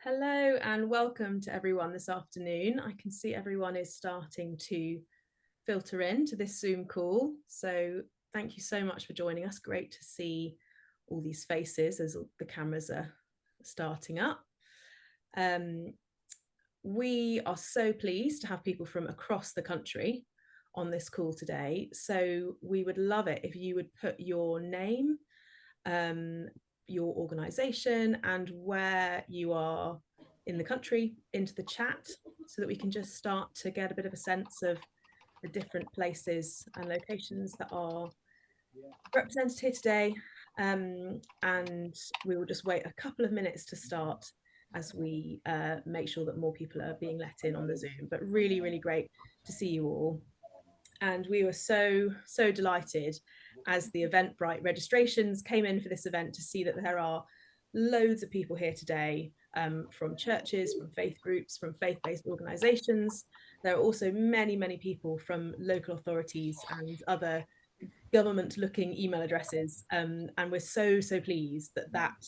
Hello and welcome to everyone this afternoon. I can see everyone is starting to filter in to this Zoom call. So thank you so much for joining us. Great to see all these faces as the cameras are starting up. We are so pleased to have people from across the country on this call today. So we would love it if you would put your name, your organisation and where you are in the country into the chat so that we can just start to get a bit of a sense of the different places and locations that are represented here today. And we will just wait a couple of minutes to start as we make sure that more people are being let in on the Zoom. But really, really great to see you all. And we were so delighted as the Eventbrite registrations came in for this event to see that there are loads of people here today from churches, from faith groups, from faith-based organisations. There are also many people from local authorities and other government-looking email addresses, and we're so pleased that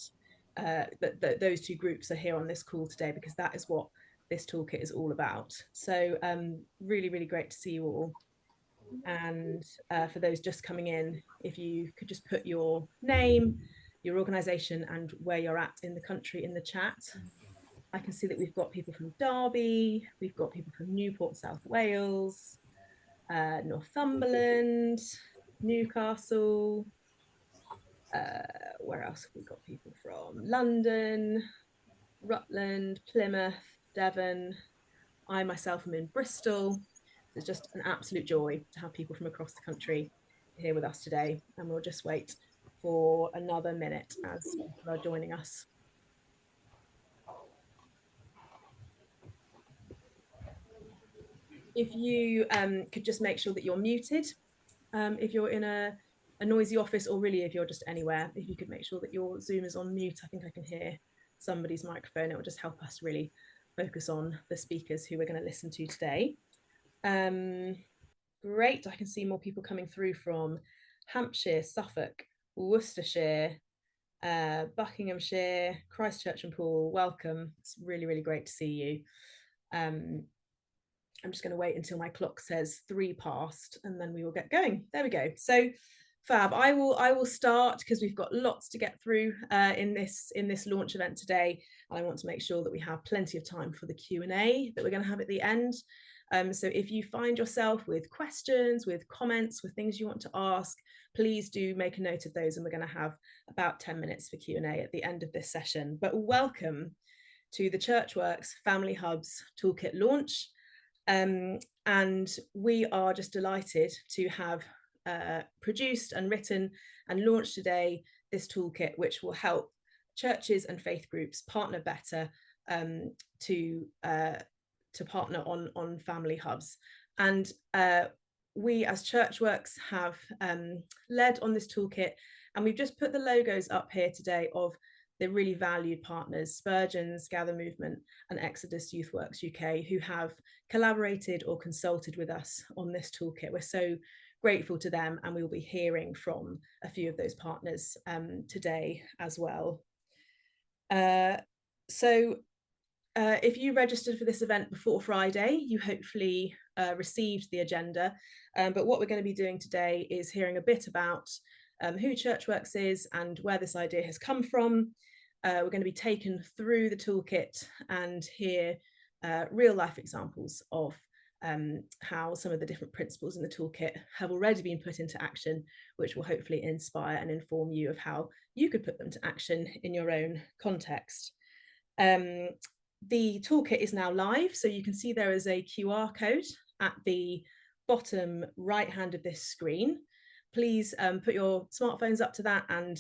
those two groups are here on this call today, because that is what this toolkit is all about. So really great to see you all. And for those just coming in, if you could just put your name, your organisation and where you're at in the country in the chat. I can see that we've got people from Derby, we've got people from Newport, South Wales, Northumberland, Newcastle. Where else have we got people from? London, Rutland, Plymouth, Devon. I myself am in Bristol. It's just an absolute joy to have people from across the country here with us today, and we'll just wait for another minute as people are joining us. If you could just make sure that you're muted, if you're in a noisy office, or really if you're just anywhere, if you could make sure that your Zoom is on mute. I think I can hear somebody's microphone. It will just help us really focus on the speakers who we're going to listen to today. Great, I can see more people coming through from Hampshire, Suffolk, Worcestershire, Buckinghamshire, Christchurch and Poole. Welcome, it's really great to see you. I'm just going to wait until my clock says 3 past and then we will get going. There we go. So fab, I will start because we've got lots to get through in this launch event today. I want to make sure that we have plenty of time for the Q&A that we're going to have at the end. So if you find yourself with questions, with comments, with things you want to ask, please do make a note of those, and we're going to have about 10 minutes for Q&A at the end of this session. But welcome to the ChurchWorks Family Hubs Toolkit launch. And we are just delighted to have produced and written and launched today this toolkit, which will help churches and faith groups partner better to partner on family hubs. And we as ChurchWorks have led on this toolkit, and we've just put the logos up here today of the really valued partners, Spurgeon's, Gather Movement and Exodus Youthworks UK, who have collaborated or consulted with us on this toolkit. We're so grateful to them, and we will be hearing from a few of those partners today as well. If you registered for this event before Friday, you hopefully received the agenda. But what we're going to be doing today is hearing a bit about who ChurchWorks is and where this idea has come from. We're going to be taken through the toolkit and hear real life examples of how some of the different principles in the toolkit have already been put into action, which will hopefully inspire and inform you of how you could put them to action in your own context. The toolkit is now live, so you can see there is a QR code at the bottom right hand of this screen. Please put your smartphones up to that and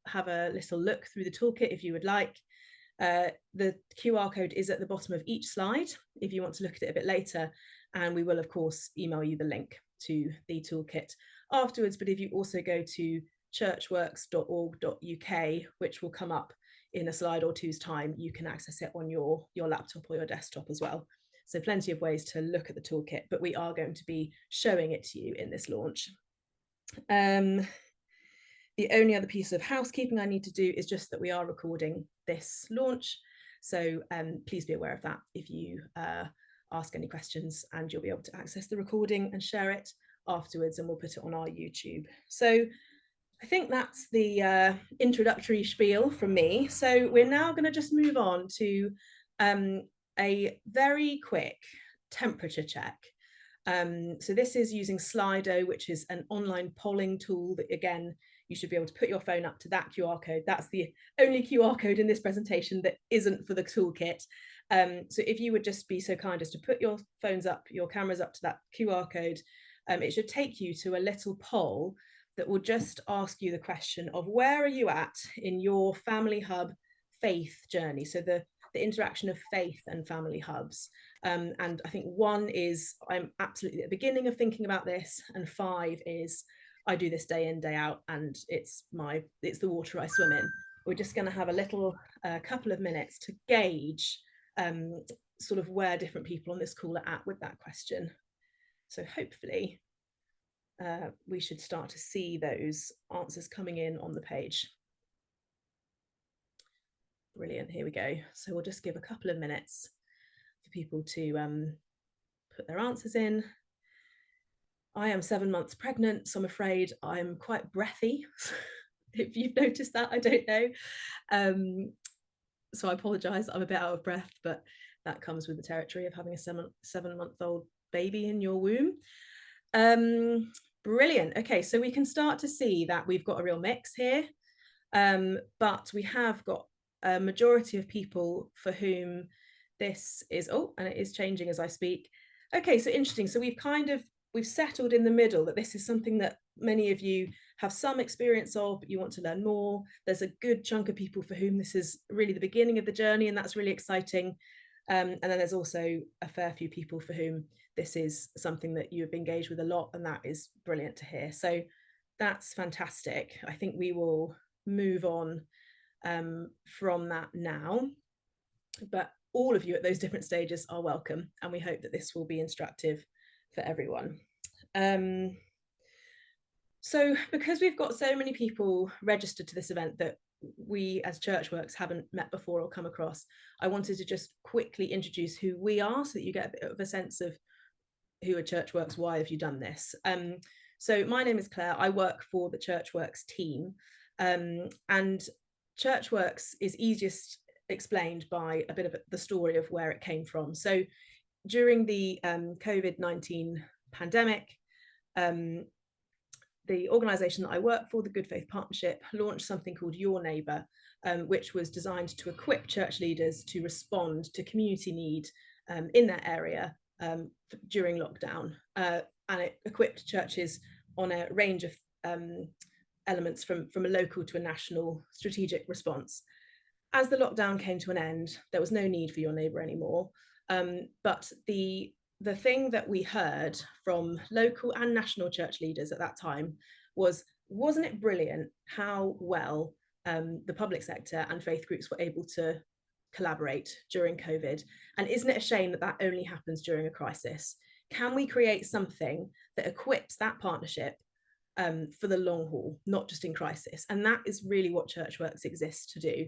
have a little look through the toolkit if you would like. The QR code is at the bottom of each slide if you want to look at it a bit later, and we will of course email you the link to the toolkit afterwards. But if you also go to churchworks.org.uk, which will come up in a slide or two's time, you can access it on your laptop or your desktop as well. So plenty of ways to look at the toolkit, but we are going to be showing it to you in this launch. The only other piece of housekeeping I need to do is just that we are recording this launch, So please be aware of that if you ask any questions, and you'll be able to access the recording and share it afterwards, and we'll put it on our YouTube. So I think that's the introductory spiel from me. So we're now going to just move on to a very quick temperature check. So this is using Slido, which is an online polling tool that, again, you should be able to put your phone up to that QR code. That's the only QR code in this presentation that isn't for the toolkit. So if you would just be so kind as to put your phones up, your cameras up to that QR code, it should take you to a little poll that will just ask you the question of where are you at in your Family Hub faith journey? So the interaction of faith and Family Hubs. And I think 1 is I'm absolutely at the beginning of thinking about this, and 5 is I do this day in, day out, and it's the water I swim in. We're just going to have a little couple of minutes to gauge sort of where different people on this call are at with that question. So hopefully we should start to see those answers coming in on the page. Brilliant, here we go. So we'll just give a couple of minutes for people to put their answers in. I am 7 months pregnant, so I'm afraid I'm quite breathy. If you've noticed that, I don't know. So I apologise, I'm a bit out of breath, but that comes with the territory of having a 7-month-old baby in your womb. Brilliant. Okay, so we can start to see that we've got a real mix here, but we have got a majority of people for whom this is, and it is changing as I speak. Okay, so interesting. So we've settled in the middle that this is something that many of you have some experience of, but you want to learn more. There's a good chunk of people for whom this is really the beginning of the journey, and that's really exciting. And then there's also a fair few people for whom this is something that you've engaged with a lot, and that is brilliant to hear. So that's fantastic. I think we will move on from that now, but all of you at those different stages are welcome, and we hope that this will be instructive for everyone. So because we've got so many people registered to this event that we as ChurchWorks haven't met before or come across, I wanted to just quickly introduce who we are so that you get a bit of a sense of who are ChurchWorks, why have you done this? So my name is Claire, I work for the ChurchWorks team, and ChurchWorks is easiest explained by a bit of the story of where it came from. So during the COVID-19 pandemic, the organisation that I work for, the Good Faith Partnership, launched something called Your Neighbour, which was designed to equip church leaders to respond to community need in their area during lockdown. And it equipped churches on a range of elements from a local to a national strategic response. As the lockdown came to an end, there was no need for Your Neighbour anymore. But the thing that we heard from local and national church leaders at that time was, wasn't it brilliant how well the public sector and faith groups were able to collaborate during COVID? And isn't it a shame that that only happens during a crisis? Can we create something that equips that partnership for the long haul, not just in crisis? And that is really what ChurchWorks exists to do.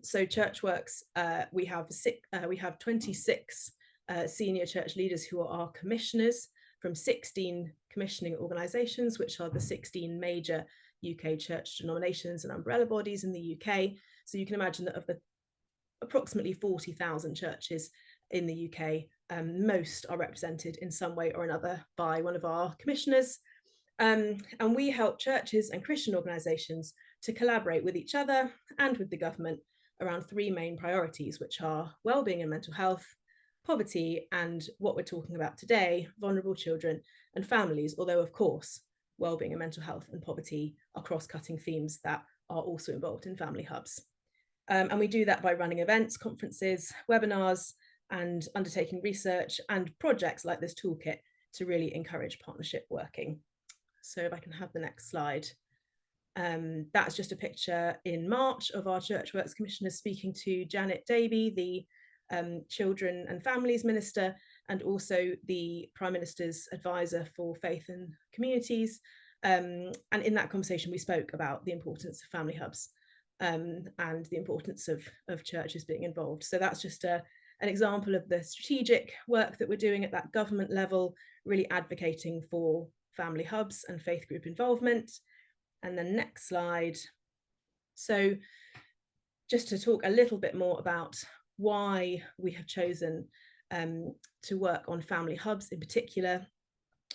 So ChurchWorks, we have 26 senior church leaders who are our commissioners from 16 commissioning organisations, which are the 16 major UK church denominations and umbrella bodies in the UK. So you can imagine that of the approximately 40,000 churches in the UK, most are represented in some way or another by one of our commissioners. And we help churches and Christian organisations to collaborate with each other and with the government around 3 main priorities, which are wellbeing and mental health, poverty, and what we're talking about today, vulnerable children and families, although of course wellbeing and mental health and poverty are cross-cutting themes that are also involved in Family Hubs. And we do that by running events, conferences, webinars, and undertaking research and projects like this toolkit to really encourage partnership working. So if I can have the next slide. That's just a picture in March of our ChurchWorks commissioners speaking to Janet Davey, the Children and Families Minister, and also the Prime Minister's advisor for faith and communities. And in that conversation, we spoke about the importance of Family Hubs and the importance of churches being involved. So that's just an example of the strategic work that we're doing at that government level, really advocating for family hubs and faith group involvement. And then next slide. So just to talk a little bit more about why we have chosen to work on family hubs in particular.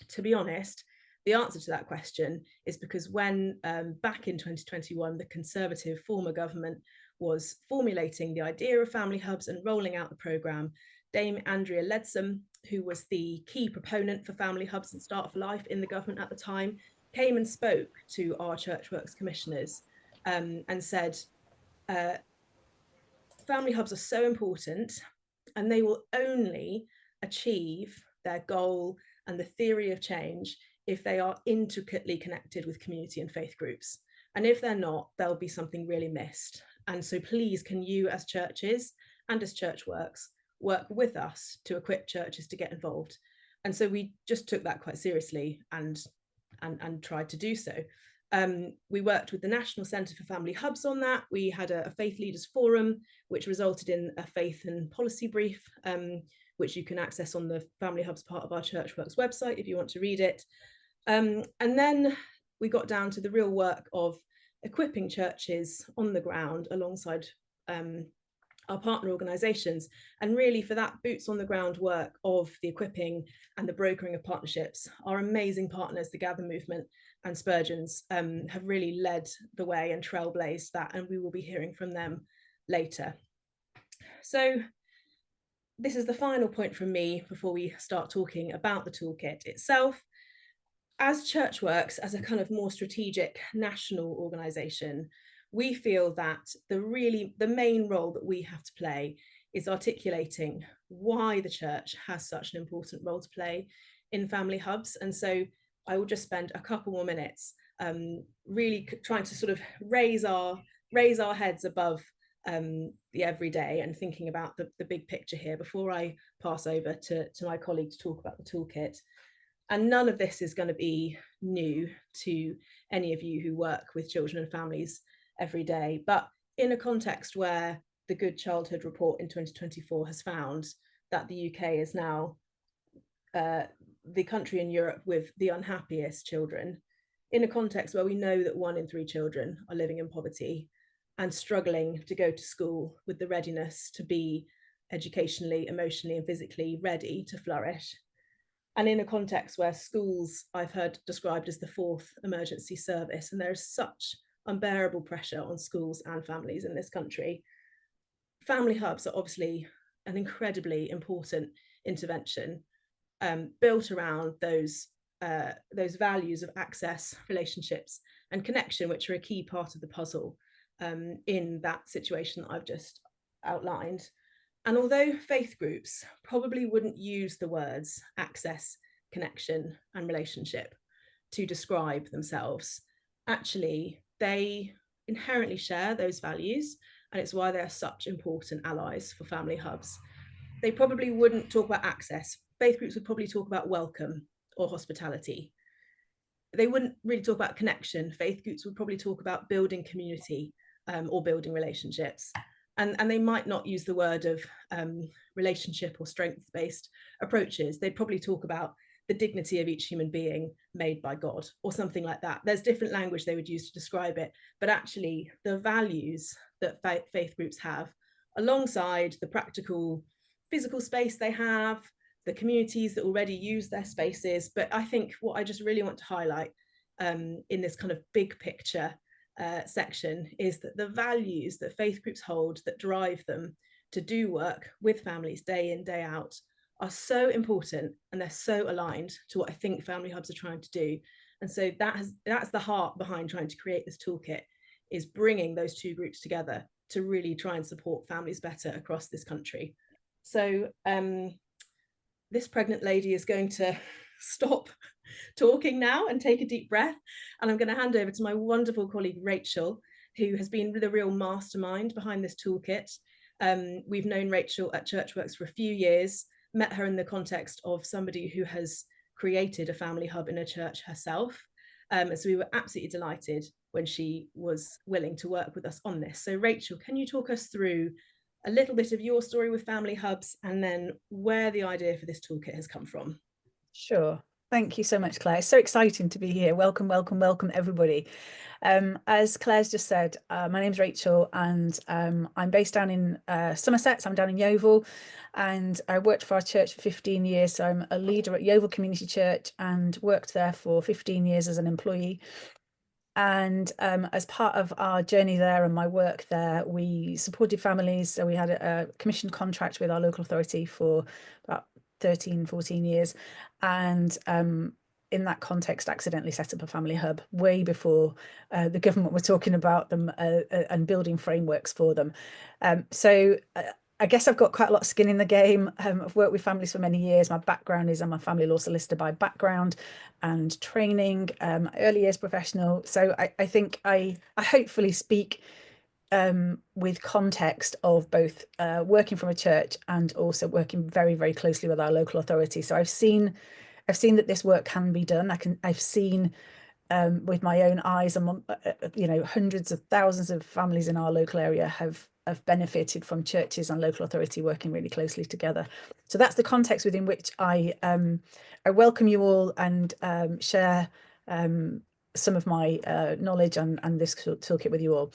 To be honest, the answer to that question is because when back in 2021, the Conservative former government was formulating the idea of family hubs and rolling out the programme, Dame Andrea Leadsom, who was the key proponent for family hubs and Start for Life in the government at the time, came and spoke to our ChurchWorks commissioners and said, family hubs are so important and they will only achieve their goal and the theory of change if they are intricately connected with community and faith groups. And if they're not, there'll be something really missed. And so please, can you as churches and as ChurchWorks work with us to equip churches to get involved? And so we just took that quite seriously and tried to do so. We worked with the National Centre for Family Hubs on that. We had a faith leaders forum, which resulted in a faith and policy brief, which you can access on the Family Hubs part of our ChurchWorks website if you want to read it. And then we got down to the real work of equipping churches on the ground alongside our partner organisations, and really for that boots on the ground work of the equipping and the brokering of partnerships, our amazing partners, the Gather Movement and Spurgeon's, have really led the way and trailblazed that, and we will be hearing from them later. So this is the final point from me before we start talking about the toolkit itself. As ChurchWorks, as a kind of more strategic national organisation, we feel that the main role that we have to play is articulating why the church has such an important role to play in family hubs. And so I will just spend a couple more minutes really trying to sort of raise our heads above the everyday and thinking about the big picture here before I pass over to my colleague to talk about the toolkit. And none of this is going to be new to any of you who work with children and families every day, but in a context where the Good Childhood Report in 2024 has found that the UK is now the country in Europe with the unhappiest children, in a context where we know that 1 in 3 children are living in poverty and struggling to go to school with the readiness to be educationally, emotionally and physically ready to flourish. And in a context where schools, I've heard described as the 4th emergency service, and there is such unbearable pressure on schools and families in this country. Family hubs are obviously an incredibly important intervention built around those values of access, relationships and connection, which are a key part of the puzzle in that situation that I've just outlined. And although faith groups probably wouldn't use the words access, connection and relationship to describe themselves, actually they inherently share those values, and it's why they're such important allies for family hubs. They probably wouldn't talk about access. Faith groups would probably talk about welcome or hospitality. They wouldn't really talk about connection. Faith groups would probably talk about building community or building relationships. And they might not use the word of relationship or strength-based approaches. They'd probably talk about the dignity of each human being made by God or something like that. There's different language they would use to describe it, but actually the values that faith groups have, alongside the practical physical space they have, the communities that already use their spaces. But I think what I just really want to highlight in this kind of big picture section is that the values that faith groups hold that drive them to do work with families day in, day out are so important, and they're so aligned to what I think family hubs are trying to do. And so that's the heart behind trying to create this toolkit, is bringing those two groups together to really try and support families better across this country. So this pregnant lady is going to stop talking now and take a deep breath, and I'm going to hand over to my wonderful colleague Rachel, who has been the real mastermind behind this toolkit. We've known Rachel at ChurchWorks for a few years, met her in the context of somebody who has created a family hub in a church herself. So we were absolutely delighted when she was willing to work with us on this. So Rachel, can you talk us through a little bit of your story with Family Hubs and then where the idea for this toolkit has come from? Sure. Thank you so much, Claire. It's so exciting to be here. Welcome, welcome, welcome, everybody. As Claire's just said, my name's Rachel, and I'm based down in Somerset. So I'm down in Yeovil, and I worked for our church for 15 years. So I'm a leader at Yeovil Community Church and worked there for 15 years as an employee. And as part of our journey there and my work there, we supported families. So we had a commissioned contract with our local authority for about 13, 14 years. And in that context, accidentally set up a family hub way before the government were talking about them and building frameworks for them. So I guess I've got quite a lot of skin in the game. I've worked with families for many years. My background is I'm a family law solicitor by background and training, early years professional. So I think I hopefully speak with context of both working from a church and also working very, very closely with our local authority. So I've seen that this work can be done. I've seen with my own eyes, and hundreds of thousands of families in our local area have benefited from churches and local authority working really closely together. So that's the context within which I welcome you all and share some of my knowledge and this toolkit with you all.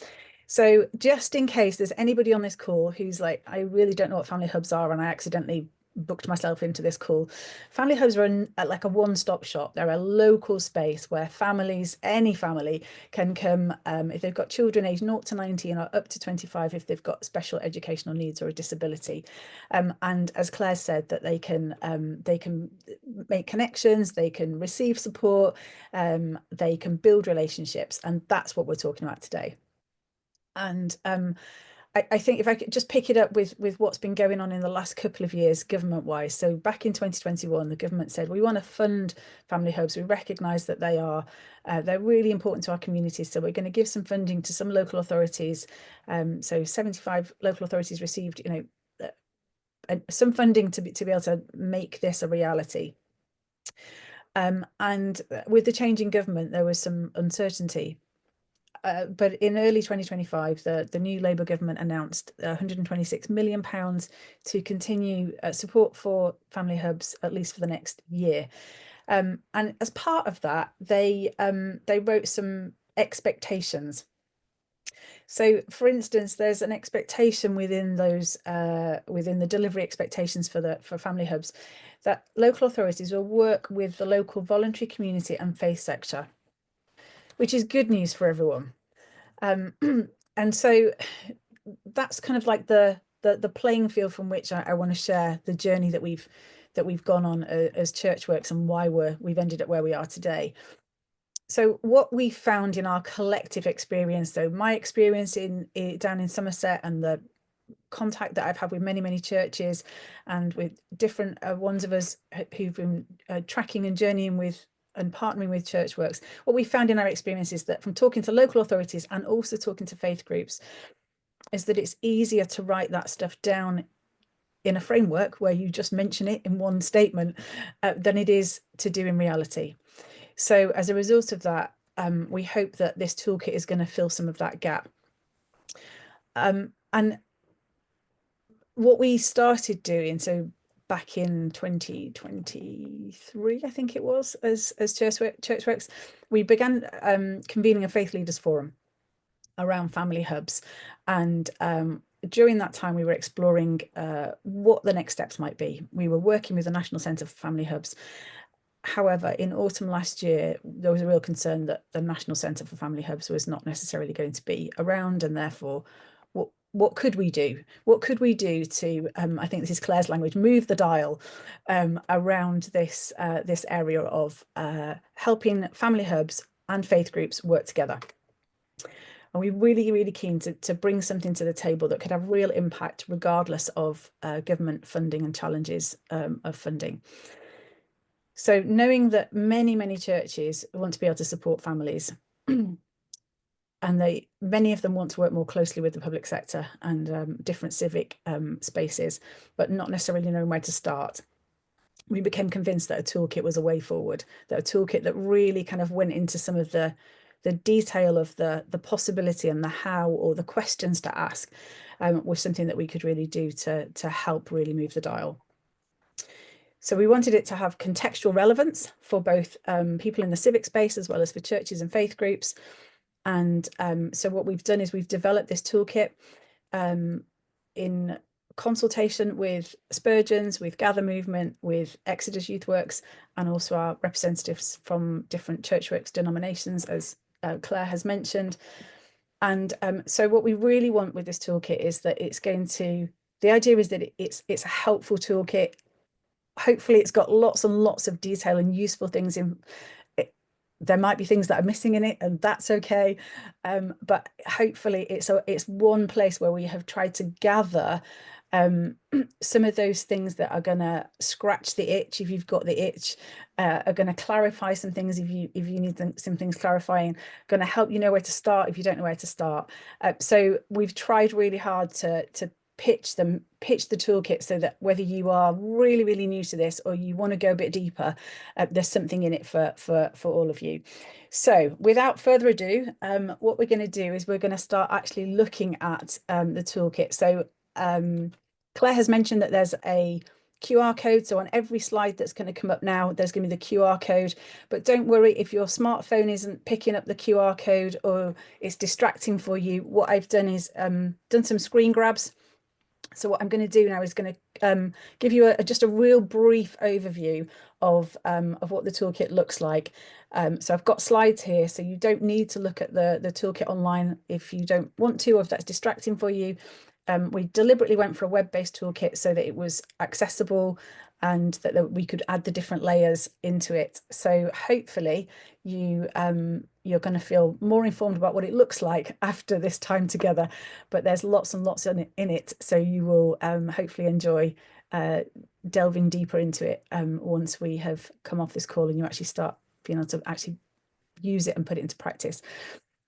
So just in case there's anybody on this call who's like, I really don't know what family hubs are, and I accidentally booked myself into this call. Family hubs are like a one-stop shop. They're a local space where families, any family, can come if they've got children aged 0 to 19 or up to 25 if they've got special educational needs or a disability. And as Claire said, that they can make connections, they can receive support, they can build relationships, and that's what we're talking about today. And I think if I could just pick it up with what's been going on in the last couple of years government-wise. So back in 2021, the government said we want to fund family hubs. We recognise that they're really important to our communities. So we're going to give some funding to some local authorities. So 75 local authorities received, some funding to be able to make this a reality. And with the change in government, there was some uncertainty. But in early 2025, the new Labour government announced £126 million to continue support for family hubs, at least for the next year. And as part of that, they wrote some expectations. So, for instance, there's an expectation within those within the delivery expectations for family hubs that local authorities will work with the local voluntary community and faith sector, which is good news for everyone. And so that's kind of like the playing field from which I want to share the journey that we've gone on as ChurchWorks and why we've ended up where we are today. So what we found in our collective experience, though, my experience down in Somerset and the contact that I've had with many churches and with different ones of us who've been tracking and journeying with and partnering with ChurchWorks, what we found in our experience is that from talking to local authorities and also talking to faith groups, is that it's easier to write that stuff down in a framework where you just mention it in one statement than it is to do in reality. So as a result of that, we hope that this toolkit is going to fill some of that gap. And what we started doing, so back in 2023, I think it was, as ChurchWorks, we began convening a faith leaders forum around family hubs. And during that time, we were exploring what the next steps might be. We were working with the National Centre for Family Hubs. However, in autumn last year, there was a real concern that the National Centre for Family Hubs was not necessarily going to be around, and therefore, what could we do? What could we do to, I think this is Claire's language, move the dial around this area of helping family hubs and faith groups work together? And we're really keen to bring something to the table that could have real impact regardless of government funding and challenges of funding. So knowing that many churches want to be able to support families and many of them want to work more closely with the public sector and different civic spaces, but not necessarily knowing where to start, we became convinced that a toolkit was a way forward, that a toolkit that really kind of went into some of the the detail of the possibility and the how, or the questions to ask, was something that we could really do to help really move the dial. So we wanted it to have contextual relevance for both people in the civic space as well as for churches and faith groups. And so what we've done is we've developed this toolkit in consultation with Spurgeon's, with Gather Movement, with Exodus Youth Works, and also our representatives from different ChurchWorks denominations, as Claire has mentioned. And so what we really want with this toolkit is that it's going to, the idea is that it's a helpful toolkit. Hopefully it's got lots and lots of detail and useful things in it. There might be things that are missing in it, and that's okay. But hopefully it's one place where we have tried to gather some of those things that are going to scratch the itch if you've got the itch, are going to clarify some things if you need some things clarifying, going to help you know where to start if you don't know where to start. So we've tried really hard to pitch the toolkit so that whether you are really, really new to this or you want to go a bit deeper, there's something in it for all of you. So without further ado, what we're going to do is we're going to start actually looking at the toolkit. So Claire has mentioned that there's a QR code. So on every slide that's going to come up now, there's going to be the QR code. But don't worry if your smartphone isn't picking up the QR code or it's distracting for you. What I've done is done some screen grabs. So what I'm going to do now is going to give you just a real brief overview of what the toolkit looks like. So I've got slides here, so you don't need to look at the toolkit online if you don't want to, or if that's distracting for you. We deliberately went for a web-based toolkit so that it was accessible and that we could add the different layers into it. So hopefully you're going to feel more informed about what it looks like after this time together. But there's lots and lots in it, so you will hopefully enjoy delving deeper into it once we have come off this call and you actually start being able to actually use it and put it into practice.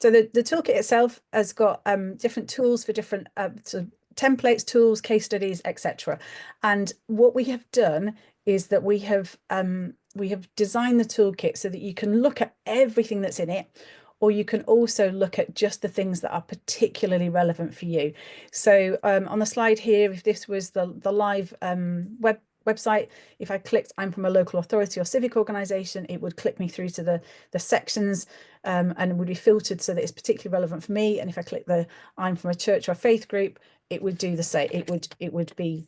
So the toolkit itself has got different tools for different sort of templates, tools, case studies, etc. And what we have done is that we have designed the toolkit so that you can look at everything that's in it, or you can also look at just the things that are particularly relevant for you. So on the slide here, if this was the live website, if I clicked I'm from a local authority or civic organisation, it would click me through to the sections and it would be filtered so that it's particularly relevant for me. And if I click the I'm from a church or a faith group, it would do the same. It would be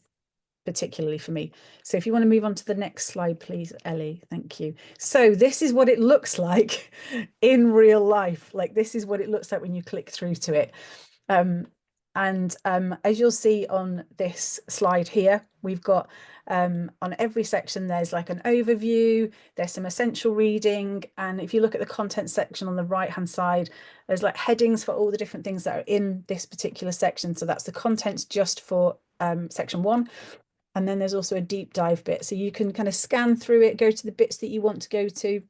particularly for me. So if you want to move on to the next slide, please, Ellie. Thank you. So this is what it looks like in real life. Like this is what it looks like when you click through to it. As you'll see on this slide here, we've got on every section, there's like an overview, there's some essential reading. And if you look at the content section on the right-hand side, there's like headings for all the different things that are in this particular section. So that's the contents just for section 1. And then there's also a deep dive bit. So you can kind of scan through it, go to the bits that you want to go to,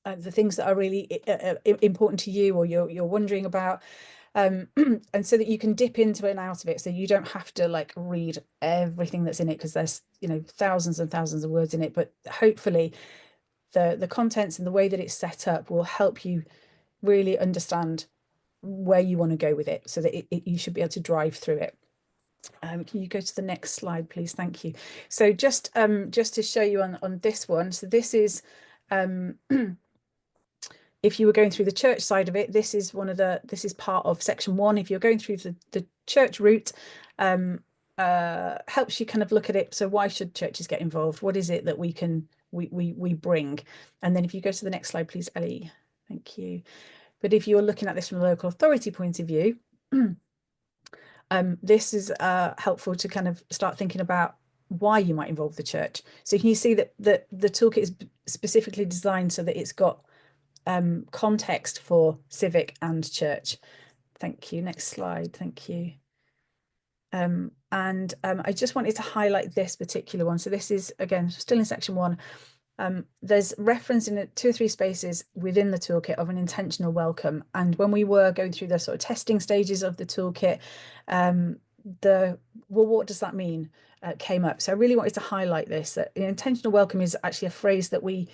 the things that are really important to you or you're wondering about. And so that you can dip into it and out of it, so you don't have to like read everything that's in it, because there's thousands and thousands of words in it. But hopefully the contents and the way that it's set up will help you really understand where you want to go with it, so that you should be able to drive through it. Can you go to the next slide, please? Thank you. So just to show you on this one, so this is if you were going through the church side of it, this is part of section 1. If you're going through the church route, helps you kind of look at it. So why should churches get involved? What is it that we bring? And then if you go to the next slide, please, Ellie. Thank you. But if you're looking at this from a local authority point of view, this is helpful to kind of start thinking about why you might involve the church. So can you see that the toolkit is specifically designed so that it's got context for civic and church. Thank you. Next slide. Thank you. I just wanted to highlight this particular one. So this is, again, still in section 1. There's reference in 2 or 3 spaces within the toolkit of an intentional welcome. And when we were going through the sort of testing stages of the toolkit, what does that mean came up. So I really wanted to highlight this, that an intentional welcome is actually a phrase that we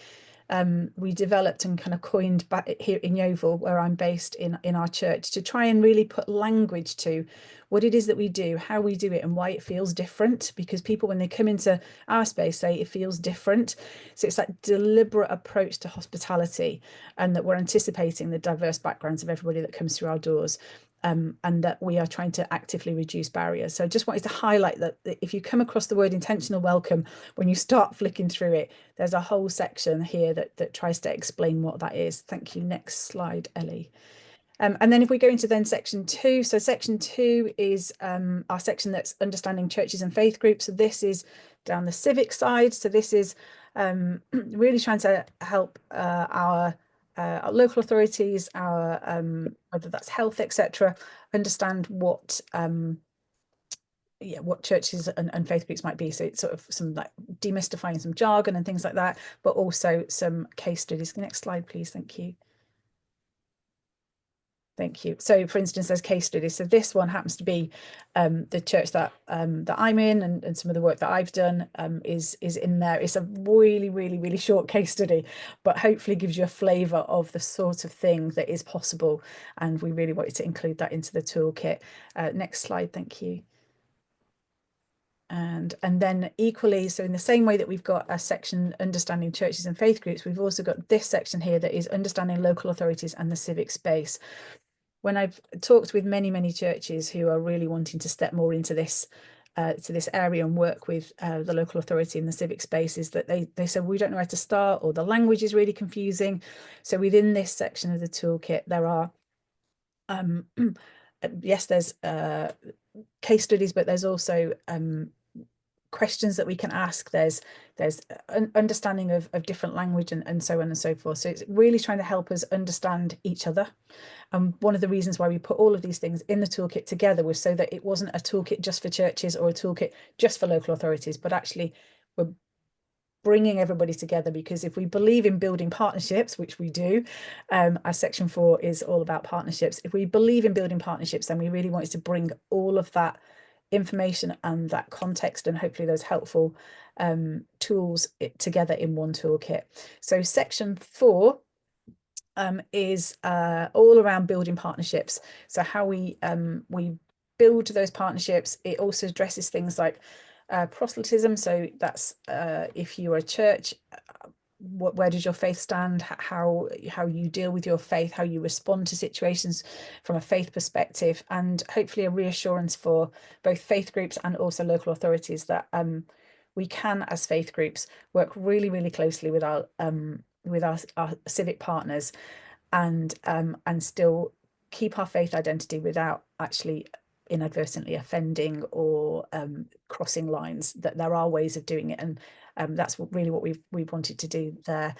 we developed and kind of coined back here in Yeovil, where I'm based in our church, to try and really put language to what it is that we do, how we do it, and why it feels different. Because people, when they come into our space, say it feels different. So it's that deliberate approach to hospitality, and that we're anticipating the diverse backgrounds of everybody that comes through our doors. And that we are trying to actively reduce barriers. So I just wanted to highlight that if you come across the word intentional welcome, when you start flicking through it, there's a whole section here that tries to explain what that is. Thank you. Next slide, Ellie. And then if we go into then section 2, so section 2 is our section that's understanding churches and faith groups. So this is down the civic side. So this is really trying to help our local authorities, our whether that's health, etc., understand what what churches and faith groups might be. So it's sort of some like demystifying some jargon and things like that, but also some case studies. Next slide, please. Thank you. Thank you. So, for instance, there's case studies. So this one happens to be the church that that I'm in, and some of the work that I've done is in there. It's a really short case study, but hopefully gives you a flavour of the sort of thing that is possible. And we really wanted to include that into the toolkit. Next slide, thank you. And then equally, so in the same way that we've got a section understanding churches and faith groups, we've also got this section here that is understanding local authorities and the civic space. When I've talked with many churches who are really wanting to step more into this to this area and work with the local authority in the civic spaces, that they said we don't know where to start, or the language is really confusing. So within this section of the toolkit, there are yes, there's case studies, but there's also questions that we can ask. There's an understanding of different language and so on and so forth. So it's really trying to help us understand each other. And one of the reasons why we put all of these things in the toolkit together was so that it wasn't a toolkit just for churches or a toolkit just for local authorities, but actually we're bringing everybody together. Because if we believe in building partnerships, which we do, as section 4 is all about partnerships, if we believe in building partnerships, then we really wanted to bring all of that information and that context and hopefully those helpful tools together in one toolkit. So section 4 is all around building partnerships. So how we build those partnerships. It also addresses things like proselytism. So that's if you're a church, where does your faith stand, how you deal with your faith, how you respond to situations from a faith perspective, and hopefully a reassurance for both faith groups and also local authorities that we can, as faith groups, work really closely with our civic partners and still keep our faith identity without actually inadvertently offending or crossing lines. That there are ways of doing it, and that's really what we've wanted to do there.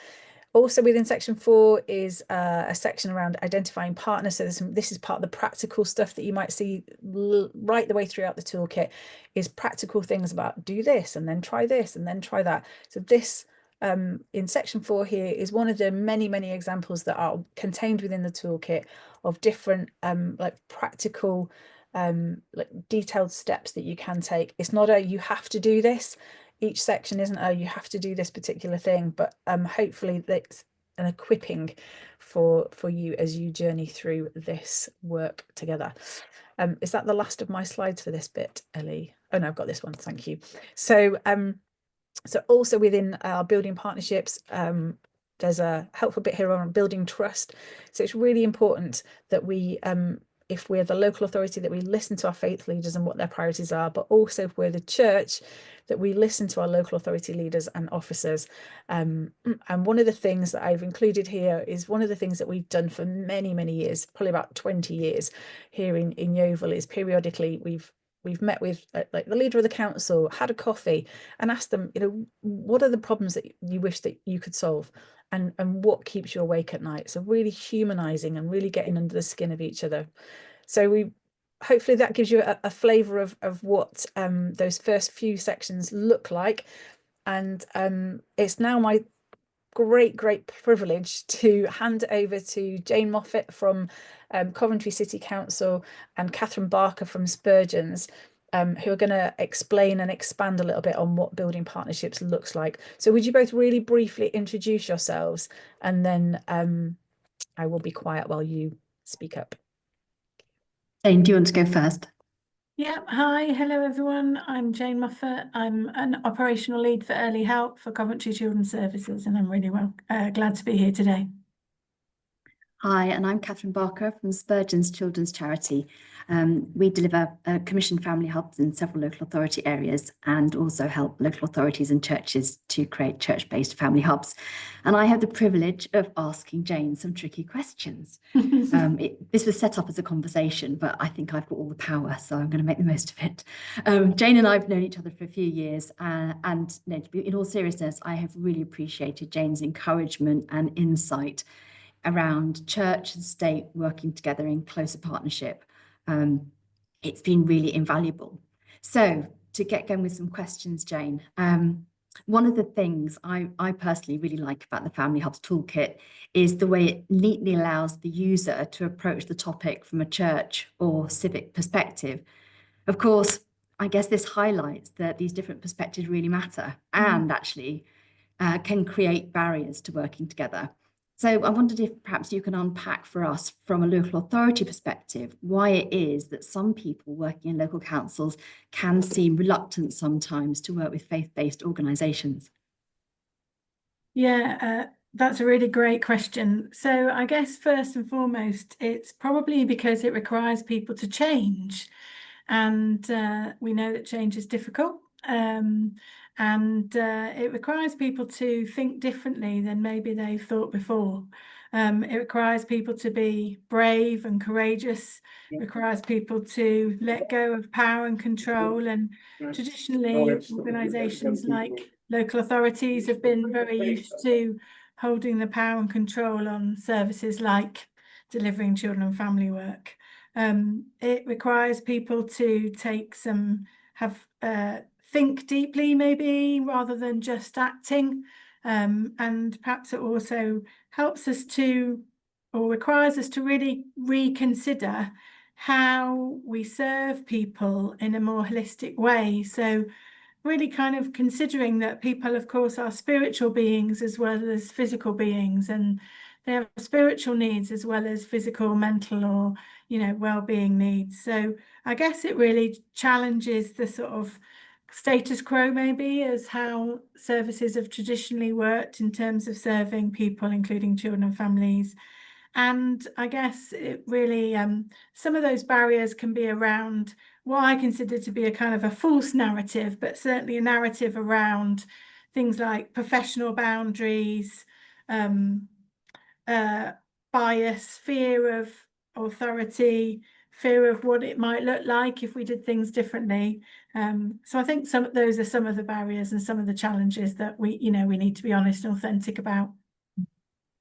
Also within section 4 is a section around identifying partners. So this is part of the practical stuff that you might see right the way throughout the toolkit, is practical things about do this and then try this and then try that. So this in section 4 here is one of the many examples that are contained within the toolkit of different like practical like detailed steps that you can take. It's not a you have to do this. Each section isn't a you have to do this particular thing, but hopefully that's an equipping for you as you journey through this work together. Is that the last of my slides for this bit, Ellie? Oh no, I've got this one. Thank you. So so also within our building partnerships, there's a helpful bit here on building trust. So it's really important that we if we're the local authority, that we listen to our faith leaders and what their priorities are, but also if we're the church, that we listen to our local authority leaders and officers. And one of the things that I've included here is one of the things that we've done for many years, probably about 20 years here in Yeovil, is periodically we've met with like the leader of the council, had a coffee and asked them, you know, what are the problems that you wish that you could solve, and what keeps you awake at night. So really humanizing and really getting under the skin of each other. So we hopefully that gives you a flavour of what those first few sections look like. And it's now my great privilege to hand over to Jane Moffat from Coventry City Council and Catherine Barker from Spurgeon's who are going to explain and expand a little bit on what building partnerships looks like. So would you both really briefly introduce yourselves, and then I will be quiet while you speak up. Jane, do you want to go first? Yeah, hi, hello everyone. I'm Jane Muffet. I'm an operational lead for early help for Coventry Children's Services, and I'm really glad to be here today. Hi, and I'm Catherine Barker from Spurgeon's Children's Charity. We deliver commissioned family hubs in several local authority areas and also help local authorities and churches to create church-based family hubs. And I have the privilege of asking Jane some tricky questions. This was set up as a conversation, but I think I've got all the power, so I'm going to make the most of it. Jane and I have known each other for a few years, and in all seriousness, I have really appreciated Jane's encouragement and insight around church and state working together in closer partnership. It's been really invaluable. So to get going with some questions, Jane, one of the things I personally really like about the Family Hubs Toolkit is the way it neatly allows the user to approach the topic from a church or civic perspective. Of course, I guess this highlights that these different perspectives really matter and actually can create barriers to working together. So I wondered if perhaps you can unpack for us from a local authority perspective why it is that some people working in local councils can seem reluctant sometimes to work with faith-based organisations. Yeah, that's a really great question. So I guess first and foremost, it's probably because it requires people to change. And we know that change is difficult. And it requires people to think differently than maybe they've thought before. It requires people to be brave and courageous. It requires people to let go of power and control. And traditionally, organisations like local authorities have been very used to holding the power and control on services like delivering children and family work. It requires people to think deeply, maybe, rather than just acting. And perhaps it also helps us to, or requires us to really reconsider how we serve people in a more holistic way. So really kind of considering that people, of course, are spiritual beings as well as physical beings, and they have spiritual needs as well as physical, mental, or well-being needs. So I guess it really challenges the sort of status quo, maybe, as how services have traditionally worked in terms of serving people, including children and families. And I guess it really, some of those barriers can be around what I consider to be a kind of a false narrative, but certainly a narrative around things like professional boundaries, bias, fear of authority, fear of what it might look like if we did things differently. So I think those are some of the barriers and some of the challenges that we need to be honest and authentic about.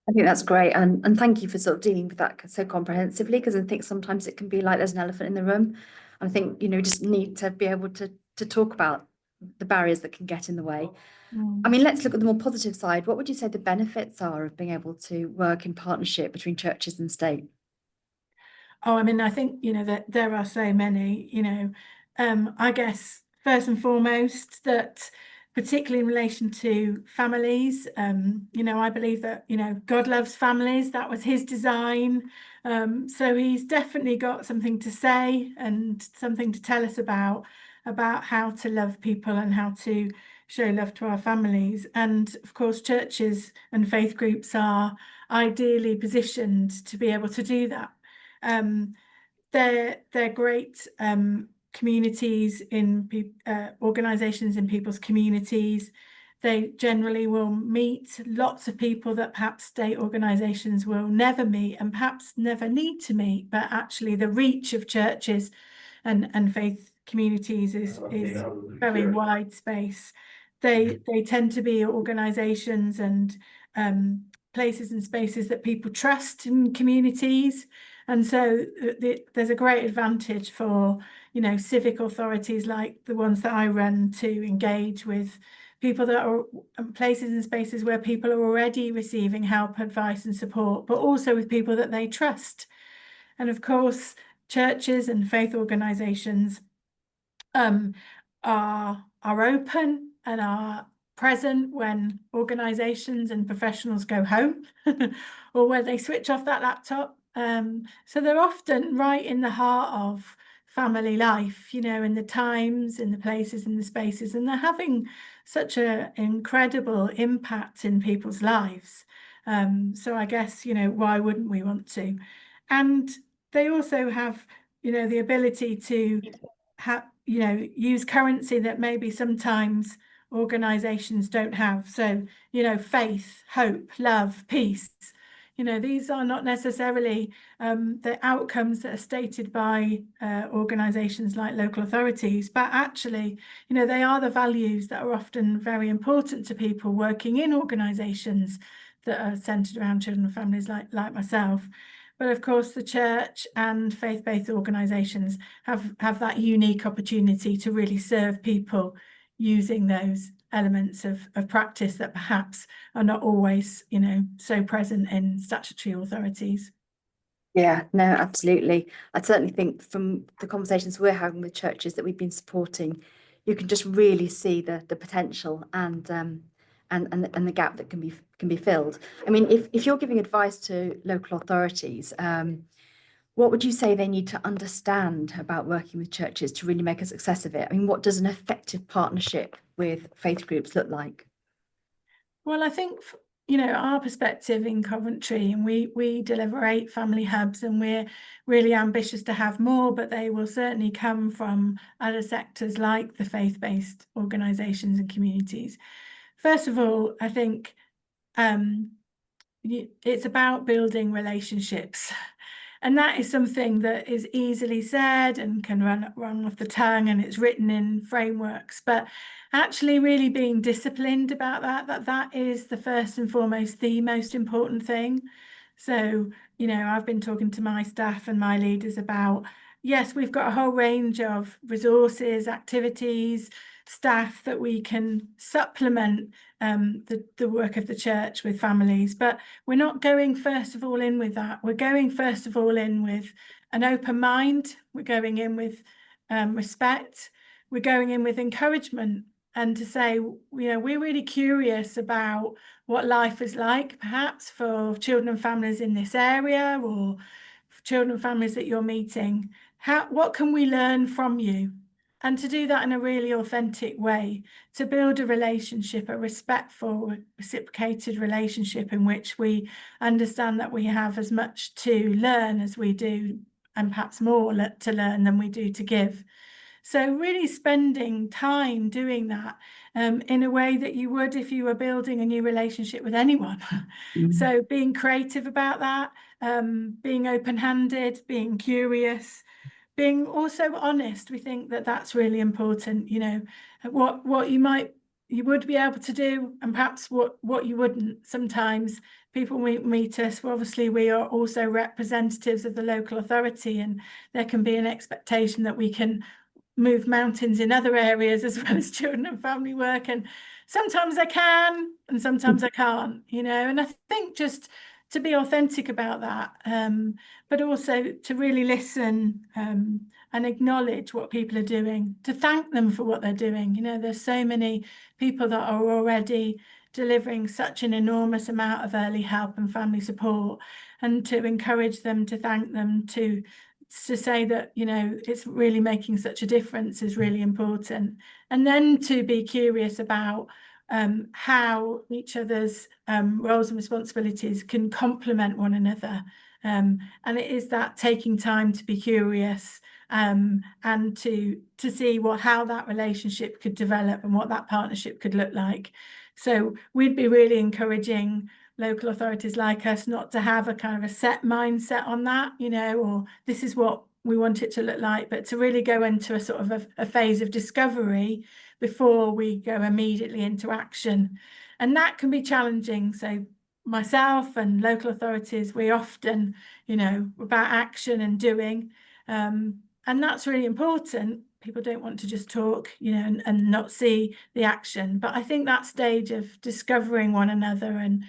I think that's great, and thank you for sort of dealing with that so comprehensively, because I think sometimes it can be like there's an elephant in the room. I think we just need to be able to talk about the barriers that can get in the way. I mean, let's look at the more positive side. What would you say the benefits are of being able to work in partnership between churches and state? Oh, I mean, I think that there are so many. I guess first and foremost that, particularly in relation to families, I believe that God loves families. That was his design. So he's definitely got something to say and something to tell us about how to love people and how to show love to our families. And of course, churches and faith groups are ideally positioned to be able to do that. They're great communities in organizations in people's communities. They generally will meet lots of people that perhaps state organizations will never meet and perhaps never need to meet, but actually the reach of churches and faith communities is very wide space. They tend to be organizations and places and spaces that people trust in communities. And so there's a great advantage for, civic authorities like the ones that I run to engage with people that are places and spaces where people are already receiving help, advice and support, but also with people that they trust. And of course, churches and faith organizations are open and are present when organisations and professionals go home or where they switch off that laptop. So they're often right in the heart of family life, you know, in the times, in the places, in the spaces, and they're having such an incredible impact in people's lives. So I guess, you know, why wouldn't we want to? And they also have, you know, the ability to you know, use currency that maybe sometimes organizations don't have. So, you know, faith, hope, love, peace, you know, these are not necessarily the outcomes that are stated by organizations like local authorities, but actually, you know, they are the values that are often very important to people working in organizations that are centered around children and families like myself. But of course, the church and faith-based organisations have that unique opportunity to really serve people using those elements of practice that perhaps are not always, you know, so present in statutory authorities. Yeah, no, absolutely. I certainly think from the conversations we're having with churches that we've been supporting, you can just really see the potential and the gap that can be filled. I mean, if you're giving advice to local authorities, what would you say they need to understand about working with churches to really make a success of it? I mean, what does an effective partnership with faith groups look like? Well, I think, you know, our perspective in Coventry, and we deliver 8 family hubs, and we're really ambitious to have more, but they will certainly come from other sectors like the faith-based organisations and communities. First of all, I think it's about building relationships. And that is something that is easily said and can run off the tongue, and it's written in frameworks, but actually really being disciplined about that is the first and foremost, the most important thing. So, you know, I've been talking to my staff and my leaders about, yes, we've got a whole range of resources, activities, staff that we can supplement the work of the church with families, but we're not going first of all in with that. We're going first of all in with an open mind. We're going in with respect. We're going in with encouragement, and to say, you know, we're really curious about what life is like, perhaps for children and families in this area, or for children and families that you're meeting. What can we learn from you? And to do that in a really authentic way, to build a relationship, a respectful, reciprocated relationship in which we understand that we have as much to learn as we do, and perhaps more to learn than we do to give. So really spending time doing that in a way that you would if you were building a new relationship with anyone. So being creative about that, being open-handed, being curious, being also honest. We think that that's really important, you know, what you would be able to do, and perhaps what you wouldn't. Sometimes people meet us, well, obviously we are also representatives of the local authority, and there can be an expectation that we can move mountains in other areas as well as children and family work, and sometimes I can and sometimes I can't, you know. And I think just to be authentic about that, but also to really listen and acknowledge what people are doing, to thank them for what they're doing. You know, there's so many people that are already delivering such an enormous amount of early help and family support, and to encourage them, to thank them, to say that, you know, it's really making such a difference is really important. And then to be curious about how each other's roles and responsibilities can complement one another. And it is that taking time to be curious and to see how that relationship could develop and what that partnership could look like. So we'd be really encouraging local authorities like us not to have a kind of a set mindset on that, you know, or this is what we want it to look like, but to really go into a sort of a phase of discovery before we go immediately into action. And that can be challenging. So myself and local authorities, we often, you know, about action and doing, and that's really important. People don't want to just talk, you know, and not see the action. But I think that stage of discovering one another and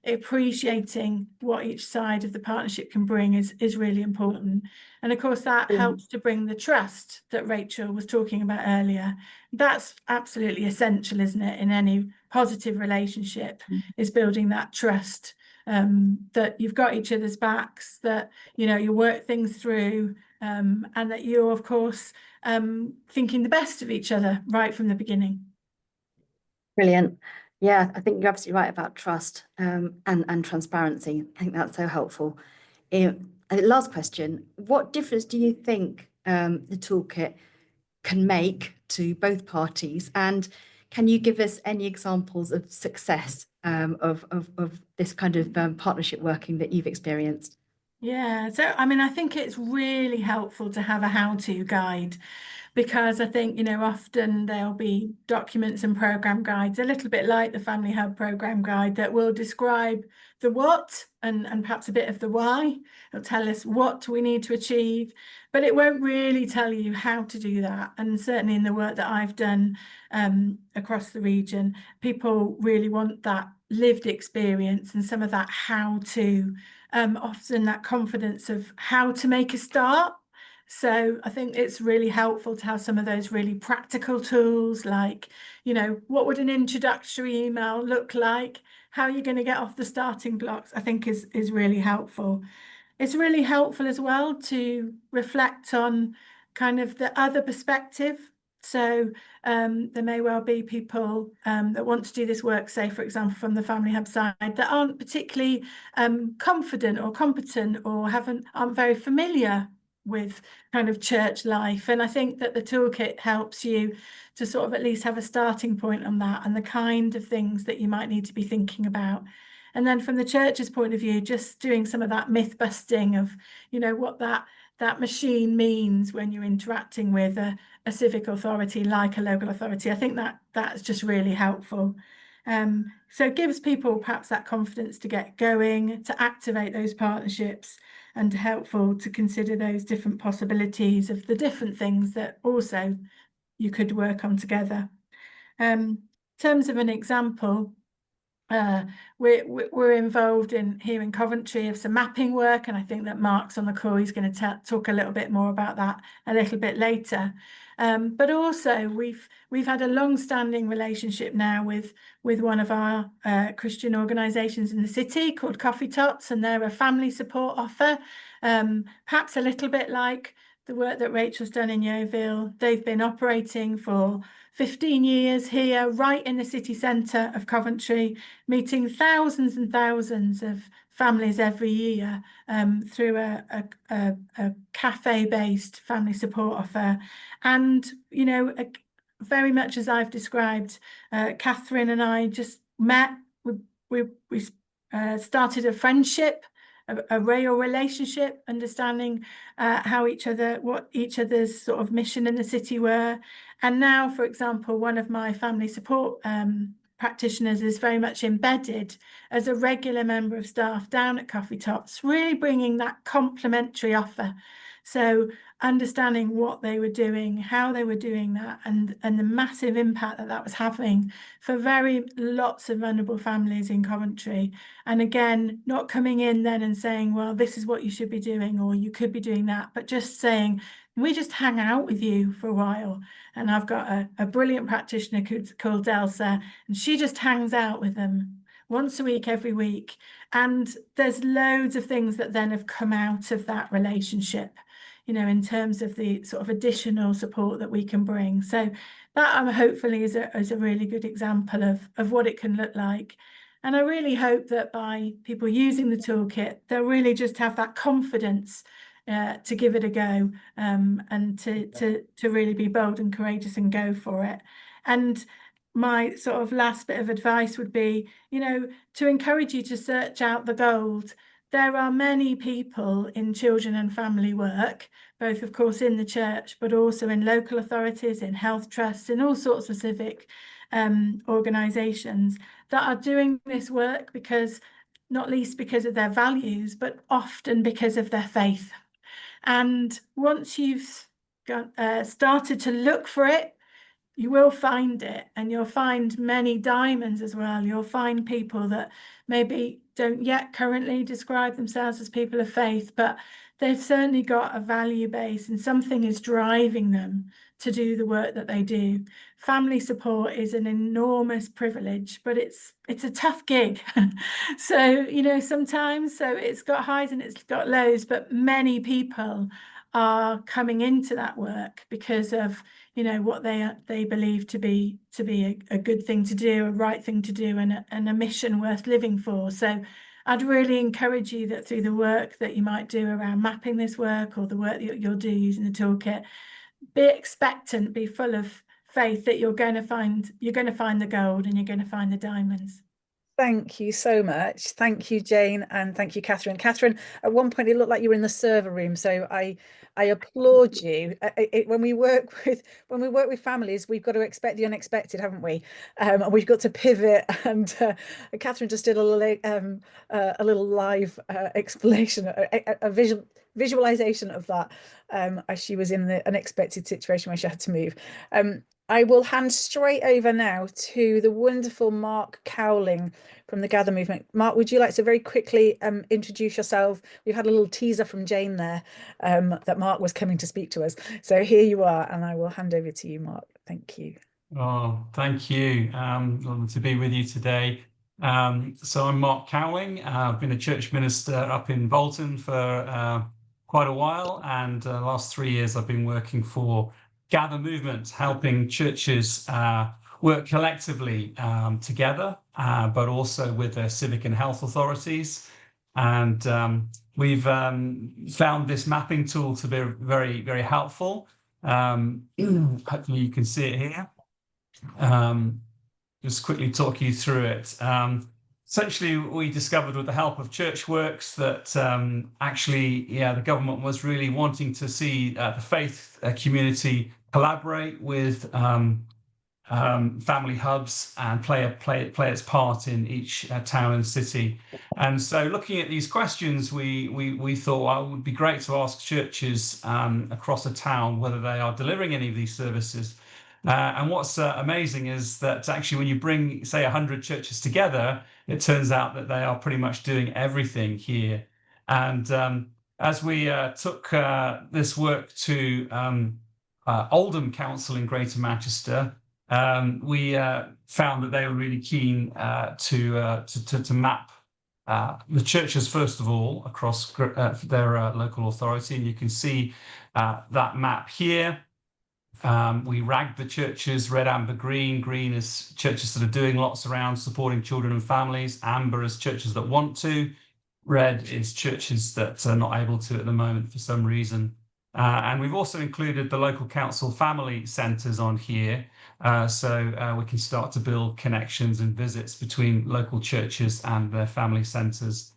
appreciating what each side of the partnership can bring is really important. And of course, that helps to bring the trust that Rachel was talking about earlier. That's absolutely essential, isn't it, in any positive relationship, is building that trust, that you've got each other's backs, that, you know, you work things through, and that you're, of course, thinking the best of each other right from the beginning. Brilliant. Yeah, I think you're absolutely right about trust, and transparency. I think that's so helpful. Last question, what difference do you think the toolkit can make to both parties? And can you give us any examples of success of this kind of partnership working that you've experienced? Yeah, so I mean, I think it's really helpful to have a how-to guide, because I think, you know, often there'll be documents and program guides, a little bit like the Family Hub program guide, that will describe the what and perhaps a bit of the why. It'll tell us what we need to achieve, but it won't really tell you how to do that. And certainly in the work that I've done across the region, people really want that lived experience and some of that how to, often that confidence of how to make a start. So I think it's really helpful to have some of those really practical tools, like, you know, what would an introductory email look like? How are you going to get off the starting blocks? I think is really helpful. It's really helpful as well to reflect on kind of the other perspective. So there may well be people that want to do this work, say, for example, from the Family Hub side, that aren't particularly confident or competent, or aren't very familiar with kind of church life. And I think that the toolkit helps you to sort of at least have a starting point on that and the kind of things that you might need to be thinking about. And then from the church's point of view, just doing some of that myth busting of, you know, what that machine means when you're interacting with a civic authority like a local authority. I think that that's just really helpful. So it gives people perhaps that confidence to get going, to activate those partnerships, and helpful to consider those different possibilities of the different things that also you could work on together. In terms of an example, we're involved here in Coventry of some mapping work, and I think that Mark's on the call. He's going to talk a little bit more about that a little bit later. But also we've had a long-standing relationship now with one of our Christian organisations in the city called Coffee Tots, and they're a family support offer, perhaps a little bit like the work that Rachel's done in Yeovil. They've been operating for 15 years here, right in the city centre of Coventry, meeting thousands and thousands of families every year through a cafe-based family support offer. And, you know, very much as I've described, Catherine and I just met. We started a friendship, a real relationship, understanding what each other's sort of mission in the city were. And now, for example, one of my family support practitioners is very much embedded as a regular member of staff down at Coffee Tots, really bringing that complementary offer. So understanding what they were doing, how they were doing that, and the massive impact that was having for lots of vulnerable families in Coventry. And again, not coming in then and saying, well, this is what you should be doing, or you could be doing that, but just saying, we just hang out with you for a while. And I've got a brilliant practitioner called Elsa, and she just hangs out with them once a week, every week. And there's loads of things that then have come out of that relationship, you know, in terms of the sort of additional support that we can bring. So that hopefully is a really good example of what it can look like. And I really hope that by people using the toolkit, they'll really just have that confidence to give it a go, and to really be bold and courageous and go for it. And my sort of last bit of advice would be, you know, to encourage you to search out the gold. There are many people in children and family work, both of course in the church, but also in local authorities, in health trusts, in all sorts of civic organisations that are doing this work because, not least because of their values, but often because of their faith. And once you've started to look for it, you will find it, and you'll find many diamonds as well. You'll find people that maybe don't yet currently describe themselves as people of faith, but they've certainly got a value base and something is driving them to do the work that they do. Family support is an enormous privilege, but it's a tough gig. So, sometimes, so it's got highs and it's got lows, but many people are coming into that work because of what they believe to be a good thing to do, a right thing to do, and a mission worth living for. So I'd really encourage you that through the work that you might do around mapping this work, or the work that you'll do using the toolkit, be expectant, be full of faith that you're going to find the gold and you're going to find the diamonds. Thank you so much. Thank you, Jane, and thank you, Catherine. Catherine, at one point it looked like you were in the server room, so I applaud you. When we work with families, we've got to expect the unexpected, haven't we? And we've got to pivot. And Catherine just did a little live explanation, a visualization of that as she was in the unexpected situation where she had to move. I will hand straight over now to the wonderful Mark Cowling from the Gather movement. Mark, would you like to very quickly introduce yourself? We've had a little teaser from Jane there that Mark was coming to speak to us. So here you are, and I will hand over to you, Mark. Thank you. Oh, thank you. Lovely to be with you today. So I'm Mark Cowling. I've been a church minister up in Bolton for quite a while, and the last 3 years I've been working for Gather movement, helping churches work collectively together, but also with their civic and health authorities. And we've found this mapping tool to be very, very helpful. Hopefully you can see it here. Just quickly talk you through it. Essentially, we discovered with the help of ChurchWorks that actually, the government was really wanting to see the faith community collaborate with family hubs and play its part in each town and city. And so, looking at these questions, we thought, well, it would be great to ask churches across a town whether they are delivering any of these services. And what's amazing is that actually when you bring, say, 100 churches together, it turns out that they are pretty much doing everything here. And as we took this work to Oldham Council in Greater Manchester, we found that they were really keen to map the churches, first of all, across their local authority. And you can see that map here. We ragged the churches, red, amber, green. Green is churches that are doing lots around supporting children and families. Amber is churches that want to. Red is churches that are not able to at the moment for some reason. And we've also included the local council family centres on here, so we can start to build connections and visits between local churches and their family centres.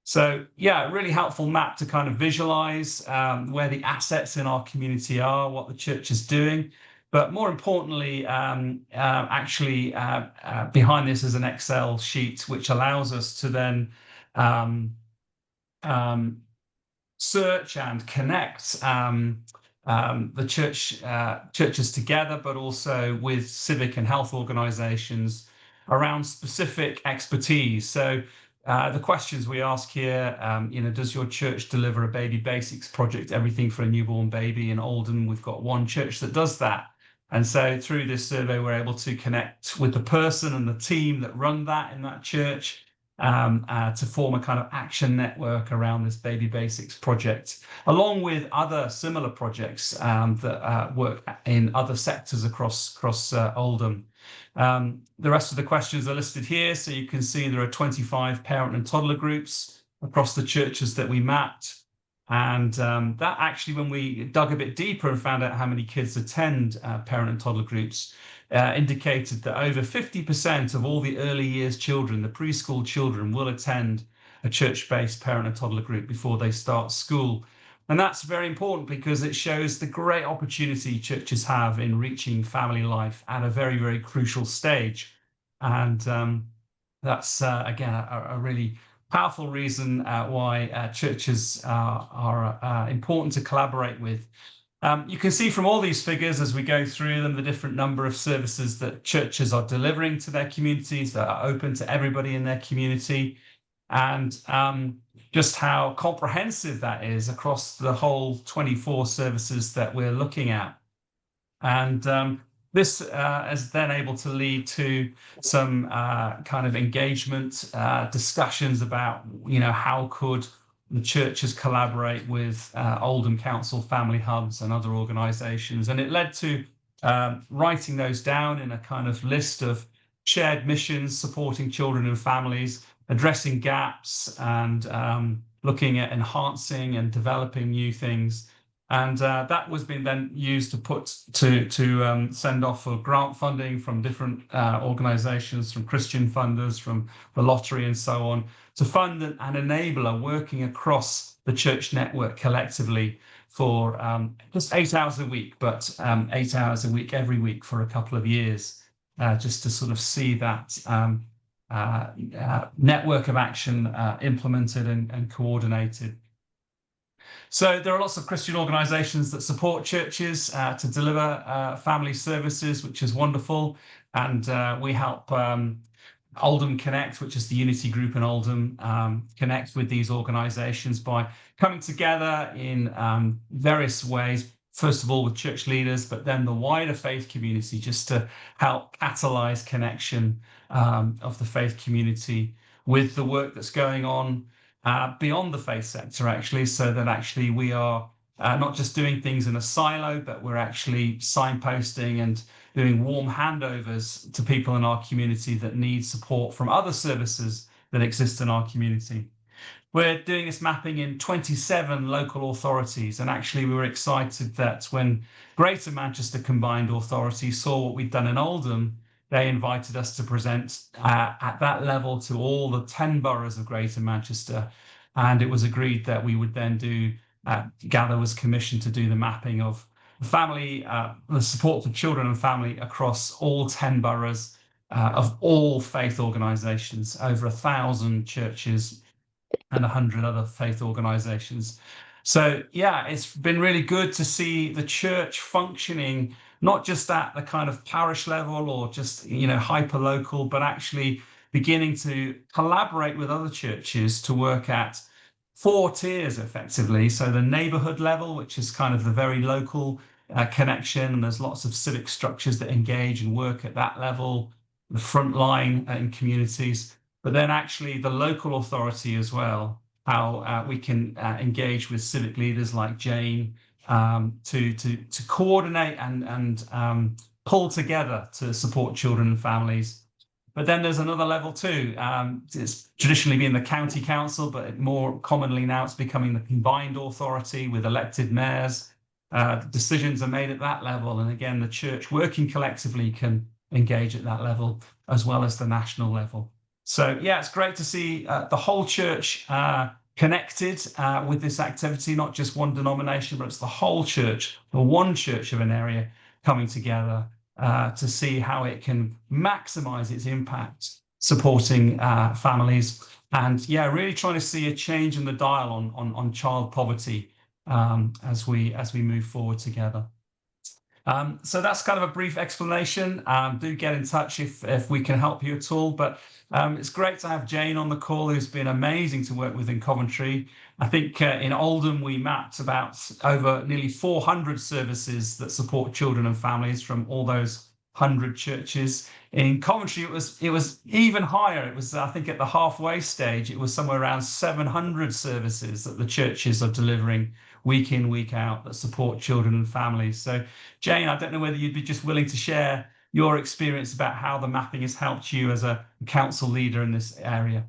So yeah, really helpful map to kind of visualize where the assets in our community are, what the church is doing. But more importantly, actually behind this is an Excel sheet, which allows us to then search and connect the churches together, but also with civic and health organizations around specific expertise. So the questions we ask here, does your church deliver a baby basics project, everything for a newborn baby? In Oldham, we've got one church that does that. And so through this survey, we're able to connect with the person and the team that run that in that church to form a kind of action network around this baby basics project, along with other similar projects that work in other sectors across Oldham. The rest of the questions are listed here, so you can see there are 25 parent and toddler groups across the churches that we mapped. And that actually, when we dug a bit deeper and found out how many kids attend parent and toddler groups, indicated that over 50% of all the early years children, the preschool children, will attend a church-based parent and toddler group before they start school. And that's very important because it shows the great opportunity churches have in reaching family life at a very, very crucial stage. And that's, again, a really powerful reason why churches are important to collaborate with. You can see from all these figures as we go through them the different number of services that churches are delivering to their communities that are open to everybody in their community. and just how comprehensive that is across the whole 24 services that we're looking at. And this is then able to lead to some kind of engagement discussions about, how could the churches collaborate with Oldham Council, Family Hubs and other organisations. And it led to writing those down in a kind of list of shared missions, supporting children and families, addressing gaps, and looking at enhancing and developing new things. And that was being then used to send off for grant funding from different organisations, from Christian funders, from the lottery and so on, to fund an enabler working across the church network collectively for just 8 hours a week, but 8 hours a week every week for a couple of years, just to sort of see that network of action implemented and coordinated. So there are lots of Christian organisations that support churches to deliver family services, which is wonderful. And we help Oldham Connect, which is the unity group in Oldham, connect with these organisations by coming together in various ways. First of all, with church leaders, but then the wider faith community, just to help catalyse connection of the faith community with the work that's going on beyond the faith sector, actually, so that actually we are not just doing things in a silo, but we're actually signposting and doing warm handovers to people in our community that need support from other services that exist in our community. We're doing this mapping in 27 local authorities, and actually we were excited that when Greater Manchester Combined Authority saw what we'd done in Oldham, they invited us to present at that level to all the 10 boroughs of Greater Manchester. And it was agreed that we would then Gather was commissioned to do the mapping of family, the support for children and family across all 10 boroughs of all faith organisations, over 1,000 churches and 100 other faith organisations. So yeah, it's been really good to see the church functioning, not just at the kind of parish level or just, hyper local, but actually beginning to collaborate with other churches to work at 4 tiers effectively. So the neighbourhood level, which is kind of the very local connection, and there's lots of civic structures that engage and work at that level, the front line in communities, but then actually the local authority as well, how we can engage with civic leaders like Jane to coordinate and pull together to support children and families. But then there's another level too. It's traditionally been the county council, but more commonly now it's becoming the combined authority with elected mayors. Decisions are made at that level. And again, the church working collectively can engage at that level as well as the national level. So yeah, it's great to see the whole church connected with this activity, not just one denomination, but it's the whole church, the one church of an area coming together to see how it can maximize its impact supporting families, and yeah, really trying to see a change in the dial on child poverty as we move forward together. So that's kind of a brief explanation. Do get in touch if we can help you at all. But it's great to have Jane on the call, who's been amazing to work with in Coventry. I think in Oldham we mapped about over nearly 400 services that support children and families from all those 100 churches. In Coventry it was even higher. It was, I think, at the halfway stage, it was somewhere around 700 services that the churches are delivering week in, week out that support children and families. So Jane, I don't know whether you'd be just willing to share your experience about how the mapping has helped you as a council leader in this area.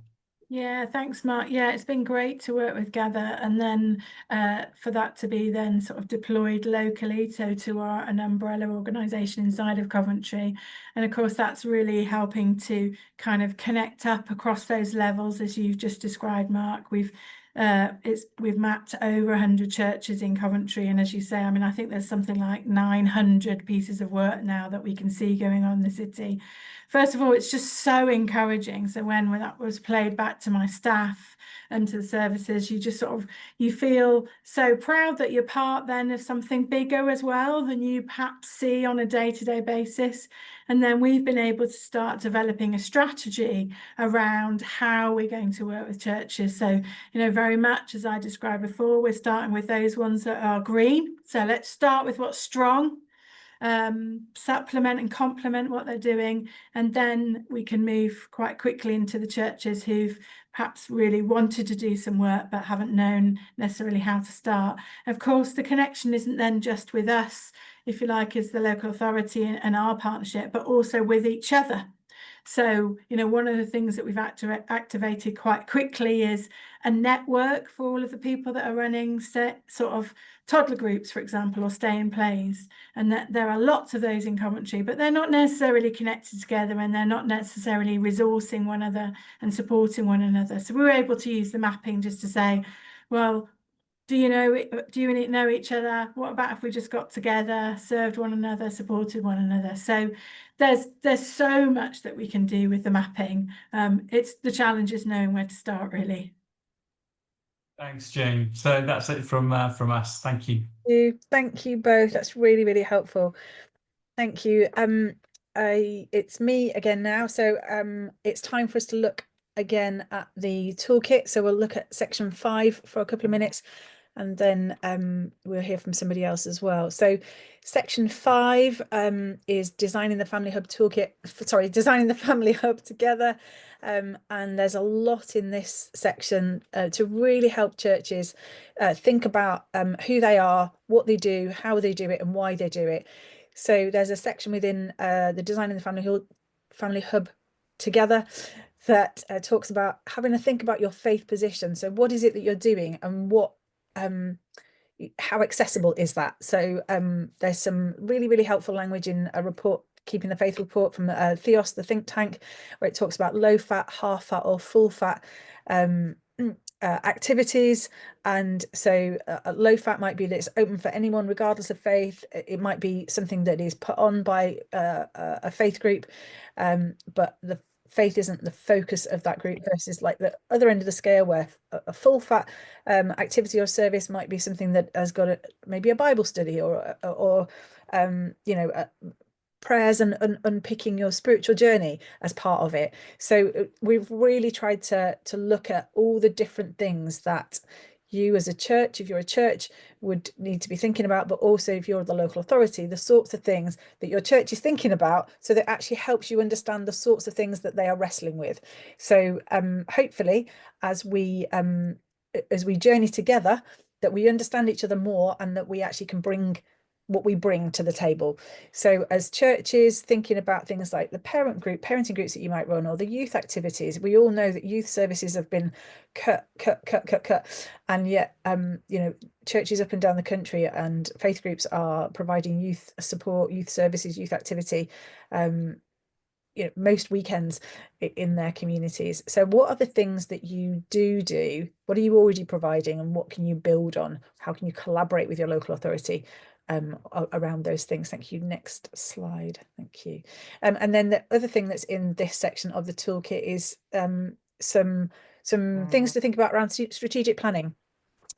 Yeah, thanks, Mark. Yeah, it's been great to work with Gather, and then for that to be then sort of deployed locally, so to an umbrella organisation inside of Coventry. And of course, that's really helping to kind of connect up across those levels, as you've just described, Mark. We've we've mapped over 100 churches in Coventry, and as you say, I mean, I think there's something like 900 pieces of work now that we can see going on in the city. First of all, it's just so encouraging. So when that was played back to my staff and to the services, you just sort of, you feel so proud that you're part then of something bigger as well than you perhaps see on a day-to-day basis. And then we've been able to start developing a strategy around how we're going to work with churches. So, you know, very much as I described before, we're starting with those ones that are green. So let's start with what's strong, supplement and complement what they're doing, and then we can move quite quickly into the churches who've perhaps really wanted to do some work but haven't known necessarily how to start. Of course, the connection isn't then just with us, if you like, as the local authority and our partnership, but also with each other. So, you know, one of the things that we've activated quite quickly is a network for all of the people that are running sort of toddler groups, for example, or stay in plays. And that there are lots of those in Coventry, but they're not necessarily connected together, and they're not necessarily resourcing one another and supporting one another. So we were able to use the mapping just to say, well, do you know each other? What about if we just got together, served one another, supported one another? So there's so much that we can do with the mapping. It's the challenge is knowing where to start, really. Thanks, Jane. So that's it from us. Thank you. Thank you both. That's really, really helpful. Thank you. It's me again now. So it's time for us to look again at the toolkit. So we'll look at section 5 for a couple of minutes, and then we'll hear from somebody else as well. So section 5 is designing the Family Hub toolkit, designing the Family Hub together. And there's a lot in this section to really help churches think about who they are, what they do, how they do it, and why they do it. So there's a section within the Designing the Family Hub together that talks about having a think about your faith position. So what is it that you're doing, and what how accessible is that? So there's some really, really helpful language in a report, Keeping the Faith report from Theos, the think tank, where it talks about low fat, half fat, or full fat activities. And so low fat might be that it's open for anyone regardless of faith. It might be something that is put on by a faith group, but the faith isn't the focus of that group, versus like the other end of the scale, where a full fat activity or service might be something that has got maybe a Bible study or you know, prayers and unpicking your spiritual journey as part of it. So we've really tried to look at all the different things that you as a church, if you're a church, would need to be thinking about, but also if you're the local authority, the sorts of things that your church is thinking about, so that actually helps you understand the sorts of things that they are wrestling with. So hopefully as we journey together, that we understand each other more, and that we actually can bring what we bring to the table. So as churches, thinking about things like the parenting groups that you might run, or the youth activities, we all know that youth services have been cut, and yet you know, churches up and down the country and faith groups are providing youth support, youth services, youth activity you know, most weekends in their communities. So what are the things that you do? What are you already providing, and what can you build on? How can you collaborate with your local authority around those things? Thank you. Next slide. Thank you. And then the other thing that's in this section of the toolkit is some things to think about around strategic planning.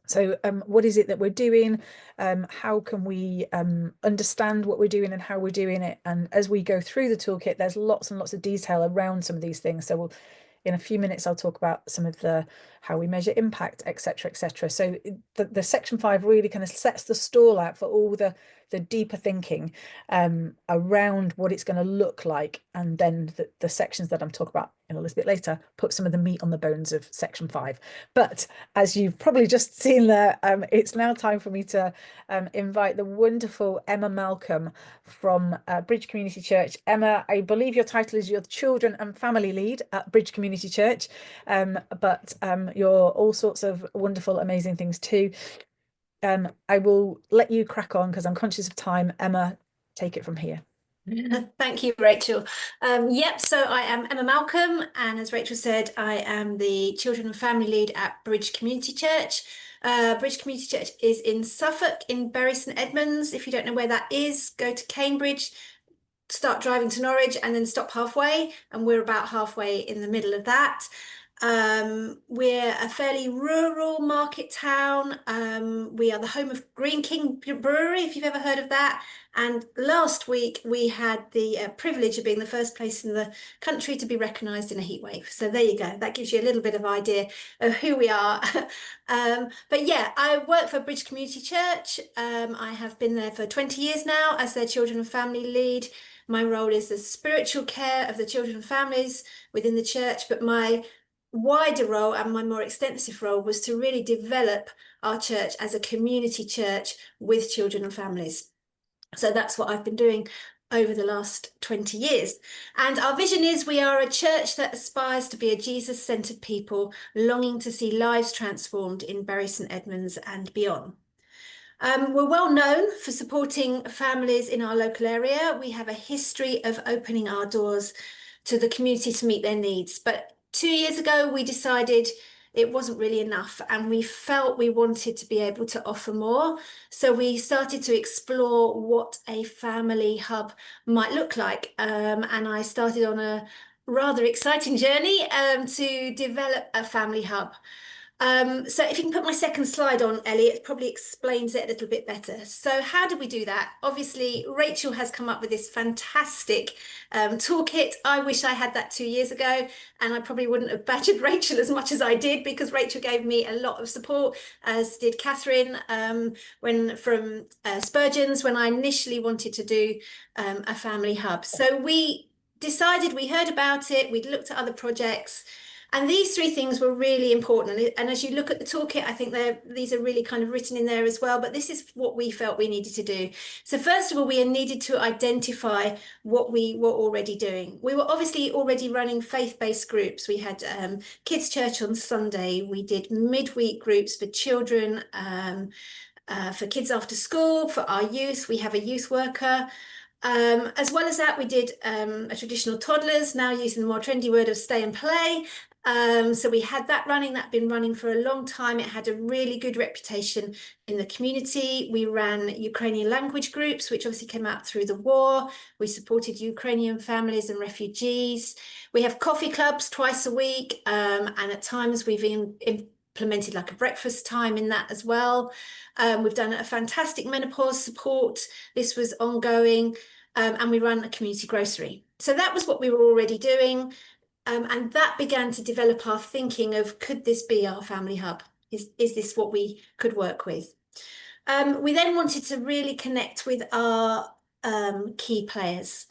So what is it that we're doing? How can we understand what we're doing and how we're doing it? And as we go through the toolkit, there's lots and lots of detail around some of these things. So in a few minutes, I'll talk about some of the how we measure impact, etc., etc. So the section 5 really kind of sets the stall out for all the deeper thinking around what it's going to look like, and then the sections that I'm talking about in a little bit later put some of the meat on the bones of section 5. But as you've probably just seen there, it's now time for me to invite the wonderful Emma Malcolm from Bridge Community Church. Emma, I believe your title is your Children and Family Lead at Bridge Community Church, but you're all sorts of wonderful, amazing things too. I will let you crack on because I'm conscious of time. Emma, take it from here. Thank you, Rachel. Yep, so I am Emma Malcolm, and as Rachel said, I am the Children and Family Lead at Bridge Community Church. Bridge Community Church is in Suffolk, in Bury St Edmunds. If you don't know where that is, go to Cambridge, start driving to Norwich, and then stop halfway, and we're about halfway in the middle of that. We're a fairly rural market town. We are the home of Green King Brewery, if you've ever heard of that. And last week we had the privilege of being the first place in the country to be recognised in a heatwave. So there you go. That gives you a little bit of idea of who we are. But yeah, I work for Bridge Community Church. I have been there for 20 years now as their children and family lead. My role is the spiritual care of the children and families within the church, but my wider role and my more extensive role was to really develop our church as a community church with children and families. So that's what I've been doing over the last 20 years. And our vision is we are a church that aspires to be a Jesus-centered people longing to see lives transformed in Bury St Edmunds and beyond. We're well known for supporting families in our local area. We have a history of opening our doors to the community to meet their needs. But 2 years ago, we decided it wasn't really enough, and we felt we wanted to be able to offer more. So we started to explore what a family hub might look like. And I started on a rather exciting journey to develop a family hub. So if you can put my second slide on, Ellie, it probably explains it a little bit better. So how did we do that? Obviously, Rachel has come up with this fantastic toolkit. I wish I had that 2 years ago, and I probably wouldn't have badgered Rachel as much as I did, because Rachel gave me a lot of support, as did Catherine from Spurgeon's, when I initially wanted to do a family hub. So we decided, we heard about it, we'd looked at other projects, and these three things were really important. And as you look at the toolkit, I think these are really kind of written in there as well, but this is what we felt we needed to do. So first of all, we needed to identify what we were already doing. We were obviously already running faith-based groups. We had kids' church on Sunday. We did midweek groups for children, for kids after school, for our youth. We have a youth worker. As well as that, we did a traditional toddlers, now using the more trendy word of stay and play. So we had that running, that'd been running for a long time. It had a really good reputation in the community. We ran Ukrainian language groups, which obviously came out through the war. We supported Ukrainian families and refugees. We have coffee clubs twice a week, and at times we've implemented like a breakfast time in that as well. We've done a fantastic menopause support. This was ongoing, and we run a community grocery. So that was what we were already doing. And that began to develop our thinking of, could this be our family hub? Is this what we could work with? We then wanted to really connect with our key players.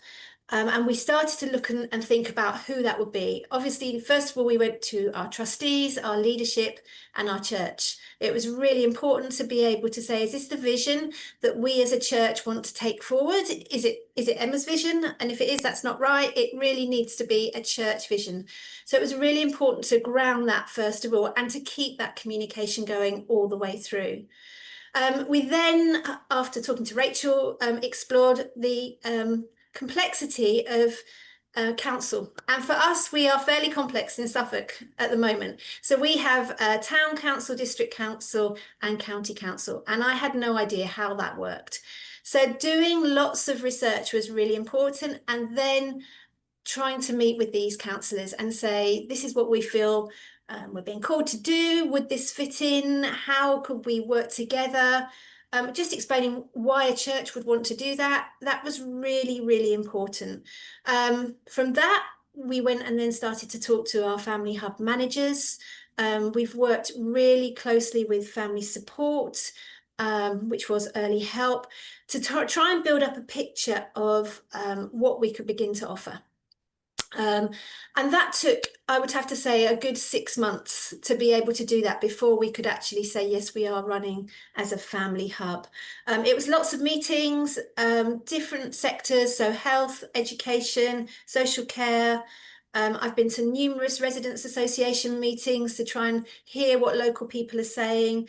And we started to look and think about who that would be. Obviously, first of all, we went to our trustees, our leadership, and our church. It was really important to be able to say, is this the vision that we as a church want to take forward? Is it Emma's vision? And if it is, that's not right. It really needs to be a church vision. So it was really important to ground that first of all, and to keep that communication going all the way through. We then, after talking to Rachel, explored the complexity of council. And for us, we are fairly complex in Suffolk at the moment. So we have town council, district council, and county council. And I had no idea how that worked. So doing lots of research was really important. And then trying to meet with these councillors and say, this is what we feel we're being called to do. Would this fit in? How could we work together? Just explaining why a church would want to do that. That was really, really important. From that, we went and then started to talk to our family hub managers. We've worked really closely with family support, which was early help, to try and build up a picture of what we could begin to offer. And that took, I would have to say, a good 6 months to be able to do that before we could actually say, yes, we are running as a family hub. It was lots of meetings, different sectors, so health, education, social care. I've been to numerous residents association meetings to try and hear what local people are saying.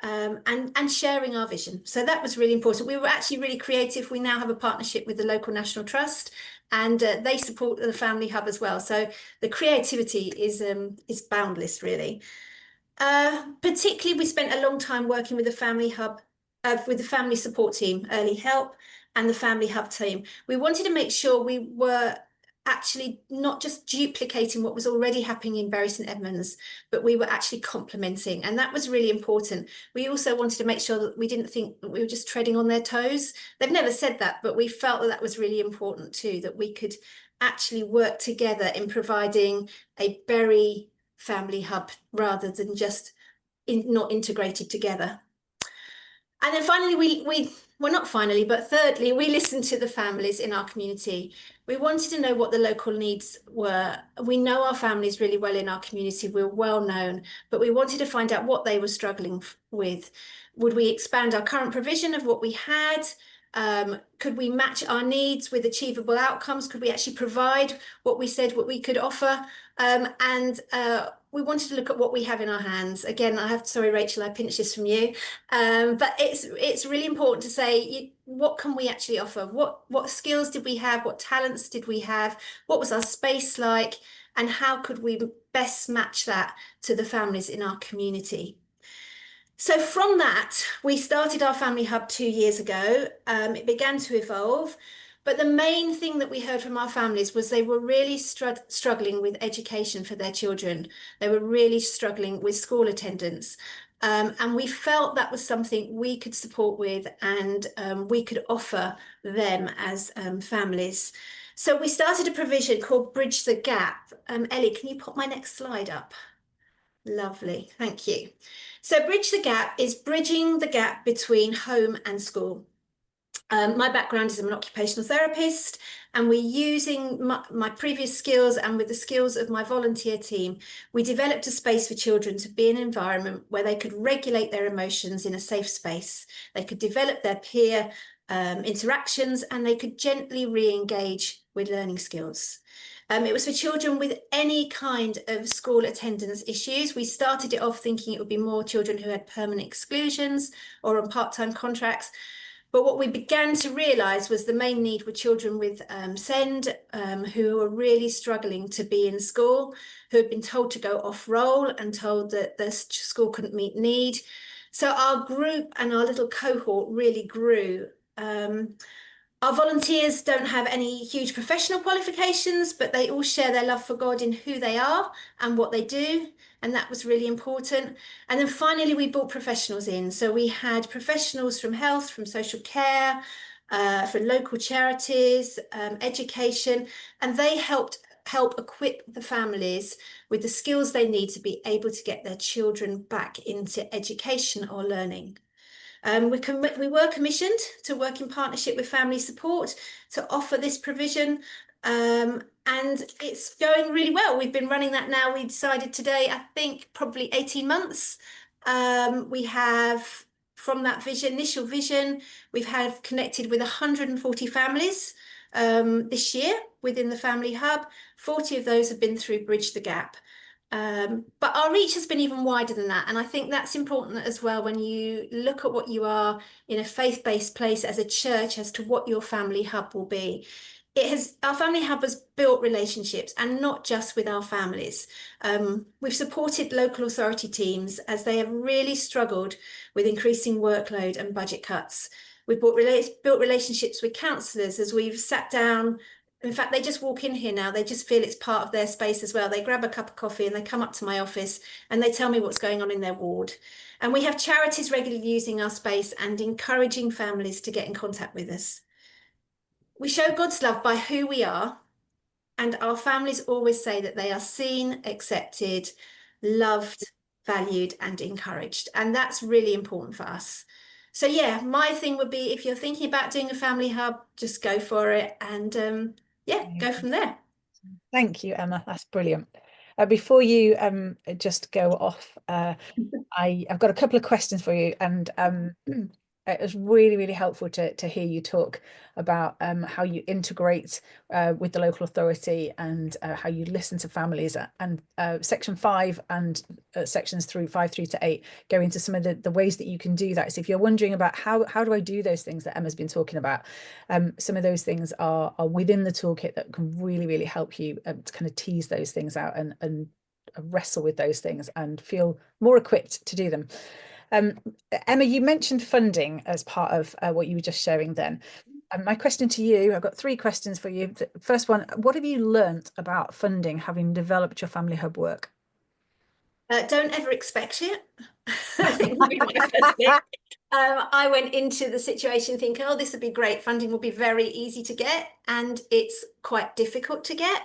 and sharing our vision. So that was really important. We were actually really creative. We now have a partnership with the local National Trust, and they support the Family Hub as well. So the creativity is boundless, really. Particularly, we spent a long time working with the Family Hub, with the family support team, Early Help, and the Family Hub team. We wanted to make sure we were actually not just duplicating what was already happening in Bury St Edmunds, but we were actually complementing, and that was really important. We also wanted to make sure that we didn't think that we were just treading on their toes. They've never said that, but we felt that that was really important too, that we could actually work together in providing a Bury Family Hub rather than just not integrated together. And then finally, well, not finally, but thirdly, we listened to the families in our community. We wanted to know what the local needs were. We know our families really well in our community. We're well known, but we wanted to find out what they were struggling with. Would we expand our current provision of what we had? Could we match our needs with achievable outcomes? Could we actually provide what we said, what we could offer? We wanted to look at what we have in our hands. Again, sorry, Rachel, I pinched this from you. But it's really important to say, what can we actually offer? What skills did we have? What talents did we have? What was our space like? And how could we best match that to the families in our community? So from that, we started our Family Hub 2 years ago. It began to evolve. But the main thing that we heard from our families was they were really struggling with education for their children. They were really struggling with school attendance. And we felt that was something we could support with, and we could offer them as families. So we started a provision called Bridge the Gap. Ellie, can you put my next slide up? Lovely, thank you. So Bridge the Gap is bridging the gap between home and school. My background is I'm an occupational therapist, and we're using my previous skills and with the skills of my volunteer team, we developed a space for children to be in an environment where they could regulate their emotions in a safe space. They could develop their peer interactions, and they could gently re-engage with learning skills. It was for children with any kind of school attendance issues. We started it off thinking it would be more children who had permanent exclusions or on part-time contracts. But what we began to realise was the main need were children with SEND, who were really struggling to be in school, who had been told to go off role and told that the school couldn't meet need. So our group and our little cohort really grew. Our volunteers don't have any huge professional qualifications, but they all share their love for God in who they are and what they do. And that was really important. And then finally, we brought professionals in. So we had professionals from health, from social care, from local charities, education, and they help equip the families with the skills they need to be able to get their children back into education or learning. We were commissioned to work in partnership with Family Support to offer this provision, and it's going really well. We've been running that now. We decided today, I think probably 18 months. We have, from that initial vision, we've had connected with 140 families this year within the Family Hub. 40 of those have been through Bridge the Gap. But our reach has been even wider than that. And I think that's important as well when you look at what you are in a faith-based place as a church, as to what your Family Hub will be. Our Family Hub has built relationships, and not just with our families. We've supported local authority teams as they have really struggled with increasing workload and budget cuts. We've built relationships with counsellors as we've sat down. In fact, they just walk in here now. They just feel it's part of their space as well. They grab a cup of coffee and they come up to my office and they tell me what's going on in their ward. And we have charities regularly using our space and encouraging families to get in contact with us. We show God's love by who we are, and our families always say that they are seen, accepted, loved, valued, and encouraged. And that's really important for us. So yeah, my thing would be, if you're thinking about doing a Family Hub, just go for it, and yeah, go from there. Thank you, Emma. That's brilliant. Before you just go off, I've got a couple of questions for you, and It was really, really helpful to hear you talk about how you integrate with the local authority and how you listen to families. And section 5 and sections 5 through to 8 go into some of the ways that you can do that. So if you're wondering about how do I do those things that Emma's been talking about, some of those things are within the toolkit that can really, really help you to kind of tease those things out and wrestle with those things and feel more equipped to do them. Emma, you mentioned funding as part of what you were just sharing then. My question to you, I've got 3 questions for you. The first one, what have you learnt about funding having developed your Family Hub work? Don't ever expect it. I think would be my first thing. I went into the situation thinking, oh, this would be great. Funding will be very easy to get, and it's quite difficult to get.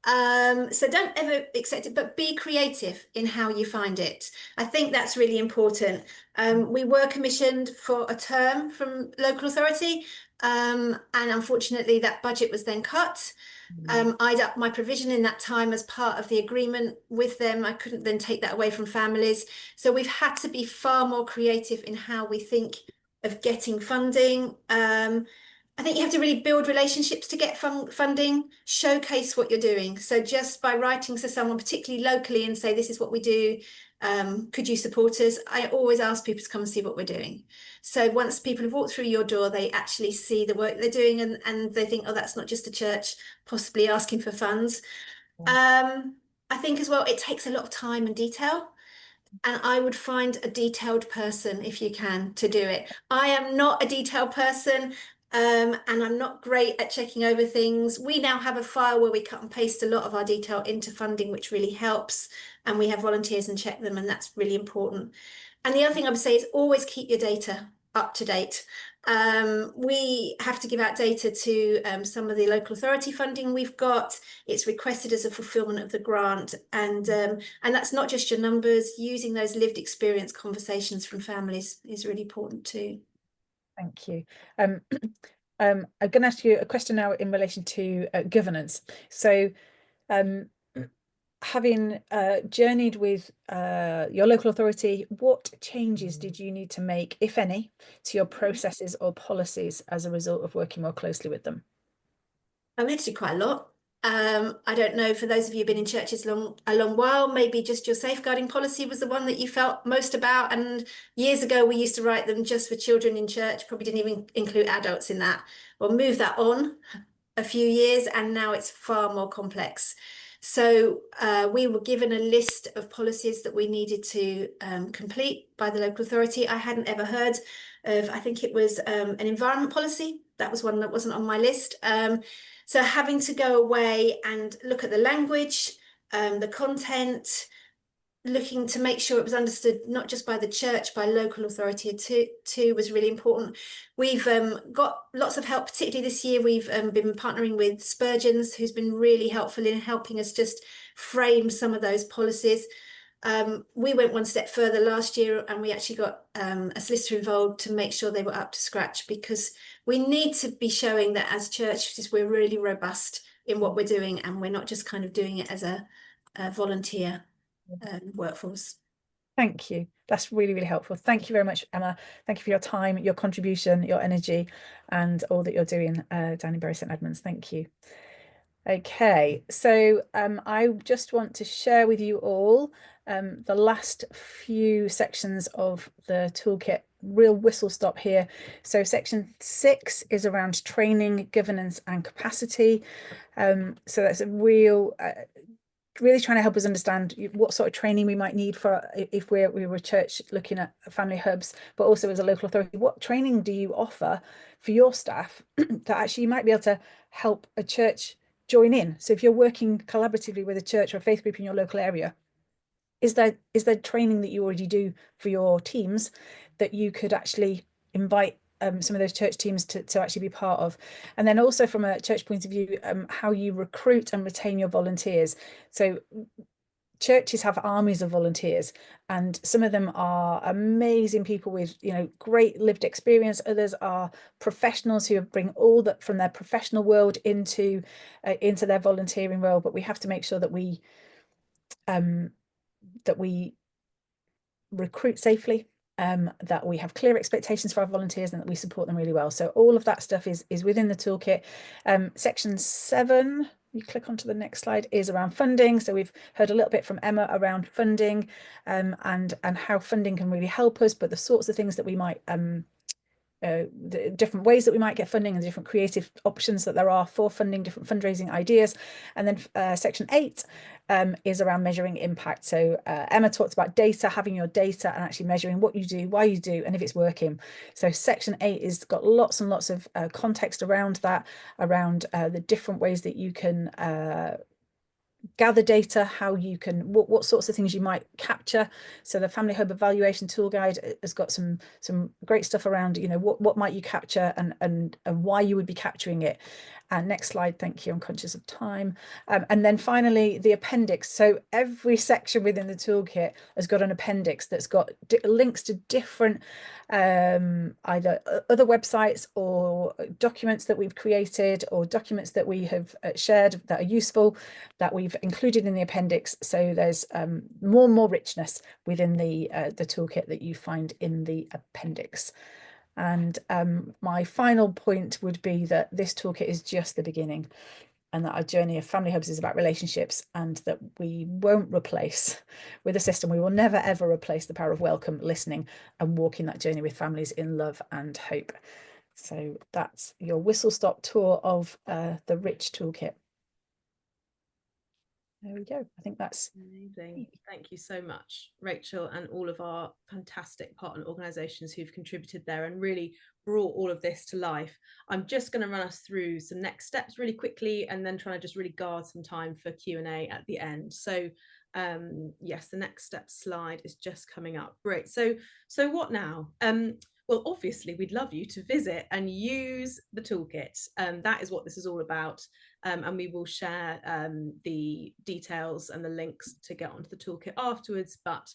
So don't ever accept it, but be creative in how you find it. I think that's really important. We were commissioned for a term from local authority, and unfortunately that budget was then cut. I'd upped my provision in that time as part of the agreement with them. I couldn't then take that away from families. So we've had to be far more creative in how we think of getting funding. I think you have to really build relationships to get funding, showcase what you're doing. So just by writing to someone, particularly locally, and say, this is what we do, could you support us? I always ask people to come and see what we're doing. So once people have walked through your door, they actually see the work they're doing and they think, oh, that's not just a church possibly asking for funds. I think as well, it takes a lot of time and detail. And I would find a detailed person if you can to do it. I am not a detailed person. And I'm not great at checking over things. We now have a file where we cut and paste a lot of our detail into funding, which really helps. And we have volunteers and check them, and that's really important. And the other thing I would say is always keep your data up to date. We have to give out data to some of the local authority funding we've got. It's requested as a fulfillment of the grant. And that's not just your numbers. Using those lived experience conversations from families is really important too. Thank you. I'm going to ask you a question now in relation to governance. So having journeyed with your local authority, what changes did you need to make, if any, to your processes or policies as a result of working more closely with them? I had to do quite a lot. I don't know, for those of you who've been in churches a long while, maybe just your safeguarding policy was the one that you felt most about. And years ago, we used to write them just for children in church, probably didn't even include adults in that. Well, move that on a few years, and now it's far more complex. So we were given a list of policies that we needed to complete by the local authority. I hadn't ever heard of, I think it was an environment policy. That was one that wasn't on my list. So having to go away and look at the language, the content, looking to make sure it was understood not just by the church, by local authority too was really important. We've got lots of help, particularly this year. We've been partnering with Spurgeon's, who's been really helpful in helping us just frame some of those policies. We went one step further last year, and we actually got a solicitor involved to make sure they were up to scratch, because we need to be showing that as churches we're really robust in what we're doing, and we're not just kind of doing it as a volunteer workforce. Thank you. That's really, really helpful. Thank you very much, Emma. Thank you for your time, your contribution, your energy, and all that you're doing down in Bury St Edmunds. Thank you. Okay, so I just want to share with you all the last few sections of the toolkit. Real whistle stop here. So section 6 is around training, governance and capacity. So that's a real really trying to help us understand what sort of training we might need for if we were a church looking at family hubs, but also as a local authority, what training do you offer for your staff that actually you might be able to help a church join in? So if you're working collaboratively with a church or a faith group in your local area, is there training that you already do for your teams that you could actually invite some of those church teams to actually be part of? And then also from a church point of view, how you recruit and retain your volunteers. So churches have armies of volunteers, and some of them are amazing people with, you know, great lived experience. Others are professionals who bring all that from their professional world into their volunteering role. But we have to make sure that we recruit safely that we have clear expectations for our volunteers, and that we support them really well. So all of that stuff is within the toolkit. Section 7, you click onto the next slide, is around funding. So we've heard a little bit from Emma around funding, and how funding can really help us, but the sorts of things that we might the different ways that we might get funding and the different creative options that there are for funding, different fundraising ideas. And then section 8 is around measuring impact. So Emma talked about data, having your data and actually measuring what you do, why you do, and if it's working. So section 8 is got lots and lots of context around that, around the different ways that you can gather data, how you can, what sorts of things you might capture. So the Family Hub Evaluation Tool Guide has got some great stuff around, you know, what might you capture and why you would be capturing it. And next slide, thank you, I'm conscious of time. And then finally, the appendix. So every section within the toolkit has got an appendix that's got links to different either other websites or documents that we've created, or documents that we have shared that are useful, that we've included in the appendix. So there's more and more richness within the toolkit that you find in the appendix. And my final point would be that this toolkit is just the beginning, and that our journey of Family Hubs is about relationships, and that we won't replace, with a system, we will never ever replace the power of welcome, listening, and walking that journey with families in love and hope. So that's your whistle-stop tour of the rich toolkit. There we go. I think that's amazing. Thank you so much, Rachel, and all of our fantastic partner organisations who've contributed there and really brought all of this to life. I'm just going to run us through some next steps really quickly, and then trying to just really guard some time for Q&A at the end. So yes, the next step slide is just coming up. Great. So what now? Well, obviously, we'd love you to visit and use the toolkit. That is what this is all about. And we will share the details and the links to get onto the toolkit afterwards. But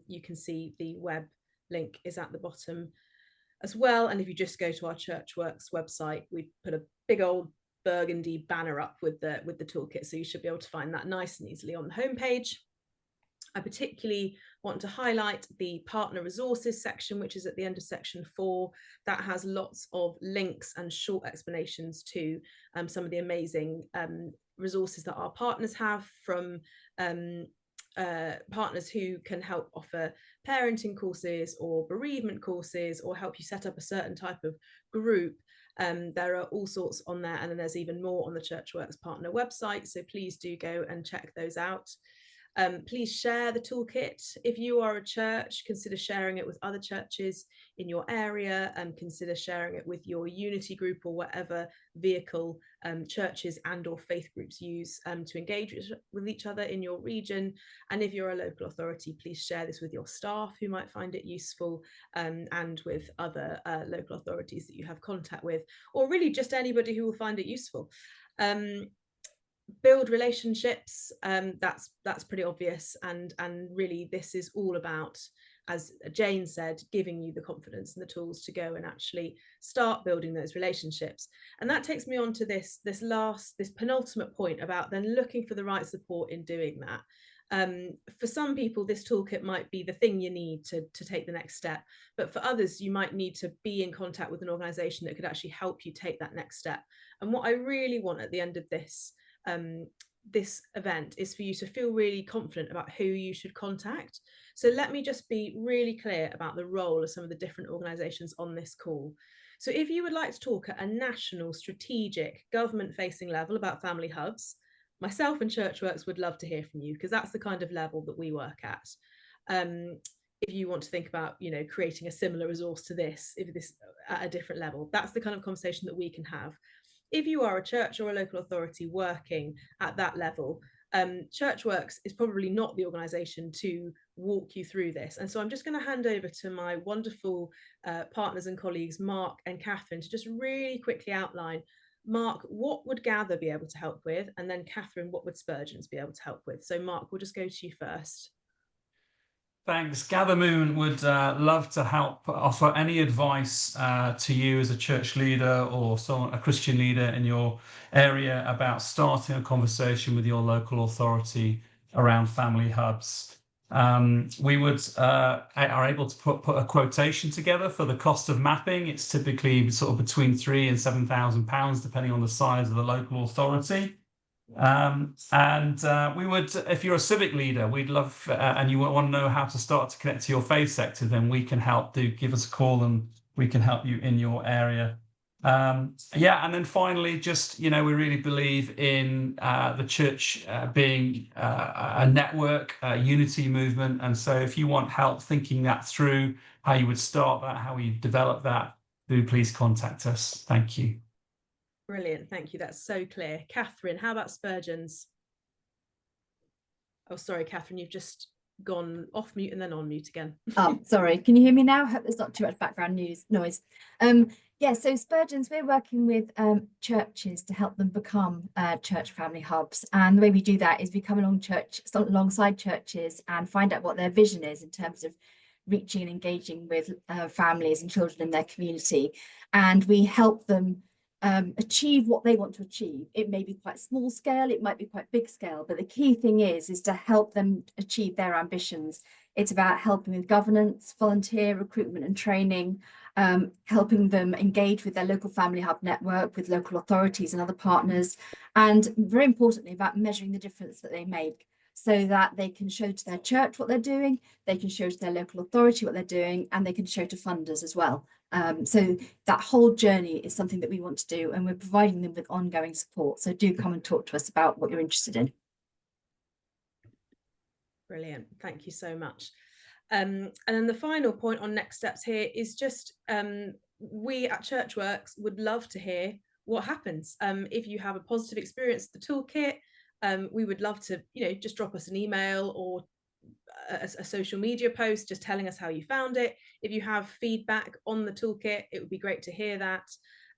you can see the web link is at the bottom as well. And if you just go to our ChurchWorks website, we put a big old burgundy banner up with the toolkit. So you should be able to find that nice and easily on the homepage. I particularly want to highlight the partner resources section, which is at the end of section 4. That has lots of links and short explanations to some of the amazing resources that our partners have, from partners who can help offer parenting courses or bereavement courses, or help you set up a certain type of group. There are all sorts on there, and then there's even more on the ChurchWorks partner website. So please do go and check those out. Please share the toolkit. If you are a church, consider sharing it with other churches in your area, and consider sharing it with your unity group or whatever vehicle churches and or faith groups use to engage with each other in your region. And if you're a local authority, please share this with your staff who might find it useful, and with other local authorities that you have contact with, or really just anybody who will find it useful. Build relationships, that's pretty obvious, and really this is all about, as Jane said, giving you the confidence and the tools to go and actually start building those relationships. And that takes me on to this penultimate point about then looking for the right support in doing that. For some people, this toolkit might be the thing you need to take the next step, but for others, you might need to be in contact with an organisation that could actually help you take that next step. And what I really want at the end of this event is for you to feel really confident about who you should contact. So let me just be really clear about the role of some of the different organisations on this call. So if you would like to talk at a national, strategic, government-facing level about family hubs, myself and ChurchWorks would love to hear from you, because that's the kind of level that we work at. If you want to think about, you know, creating a similar resource to this, if this at a different level, that's the kind of conversation that we can have. If you are a church or a local authority working at that level, ChurchWorks is probably not the organisation to walk you through this. And so I'm just going to hand over to my wonderful partners and colleagues, Mark and Catherine, to just really quickly outline, Mark, what would Gather be able to help with? And then Catherine, what would Spurgeons be able to help with? So Mark, we'll just go to you first. Thanks. Gather Moon would love to help offer any advice to you as a church leader or a Christian leader in your area about starting a conversation with your local authority around family hubs. We are able to put a quotation together for the cost of mapping. It's typically sort of between £3,000 and £7,000, depending on the size of the local authority. We would, if you're a civic leader, we'd love, and you want to know how to start to connect to your faith sector, then we can help. Do give us a call and we can help you in your area. And then finally, just, we really believe in the church being a network, a unity movement. And so if you want help thinking that through, how you would start that, how you develop that, do please contact us. Thank you. Brilliant, thank you. That's so clear. Catherine, how about Spurgeons? Oh, sorry, Catherine, you've just gone off mute and then on mute again. Oh, sorry. Can you hear me now? I hope there's not too much background noise. Yeah, so Spurgeons, we're working with churches to help them become church family hubs. And the way we do that is we come alongside churches and find out what their vision is in terms of reaching and engaging with families and children in their community. And we help them achieve what they want to achieve. It may be quite small scale, it might be quite big scale, but the key thing is to help them achieve their ambitions. It's about helping with governance, volunteer recruitment and training, helping them engage with their local family hub network, with local authorities and other partners, and very importantly about measuring the difference that they make, so that they can show to their church what they're doing, they can show to their local authority what they're doing, and they can show to funders as well. So that whole journey is something that we want to do, and we're providing them with ongoing support. So do come and talk to us about what you're interested in. Brilliant, thank you so much. And then the final point on next steps here is just we at ChurchWorks would love to hear what happens. If you have a positive experience with the toolkit, we would love to, just drop us an email or a social media post just telling us how you found it. If you have feedback on the toolkit, it would be great to hear that.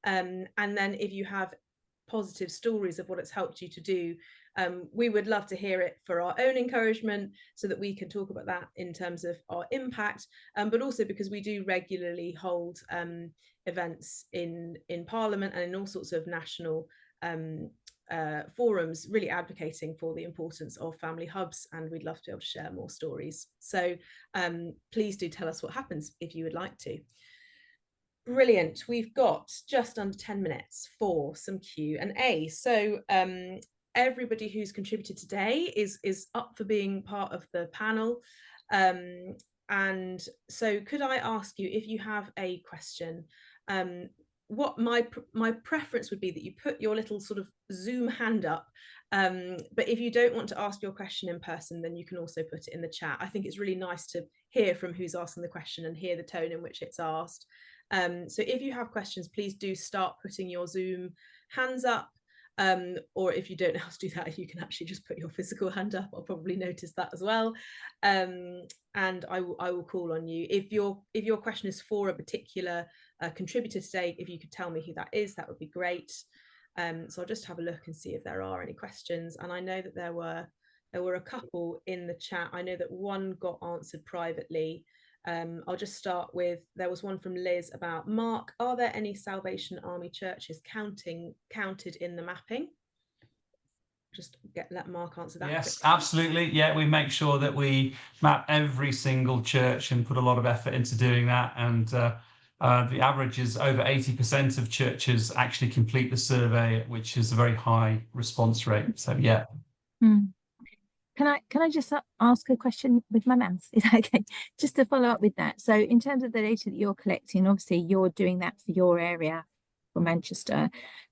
And then if you have positive stories of what it's helped you to do, we would love to hear it for our own encouragement, so that we can talk about that in terms of our impact, but also because we do regularly hold events in Parliament and in all sorts of national forums, really advocating for the importance of family hubs, and we'd love to be able to share more stories. So please do tell us what happens if you would like to. Brilliant. We've got just under 10 minutes for some Q&A. So everybody who's contributed today is up for being part of the panel. And so could I ask you, if you have a question, what my preference would be that you put your little sort of Zoom hand up, but if you don't want to ask your question in person, then you can also put it in the chat. I think it's really nice to hear from who's asking the question and hear the tone in which it's asked. So if you have questions, please do start putting your Zoom hands up, or if you don't know how to do that, you can actually just put your physical hand up. I'll probably notice that as well, and I will call on you. If your question is for a particular contributor today, if you could tell me who that is, that would be great. So I'll just have a look and see if there are any questions. And I know that there were a couple in the chat. I know that one got answered privately. I'll just start with, there was one from Liz about, Mark, are there any Salvation Army churches counted in the mapping? Just let Mark answer that. Yes, quickly. Absolutely. Yeah, we make sure that we map every single church and put a lot of effort into doing that. And the average is over 80% of churches actually complete the survey, which is a very high response rate. So yeah. Can I just ask a question with my mouse? Is that okay? Just to follow up with that. So in terms of the data that you're collecting, obviously you're doing that for your area, for Manchester.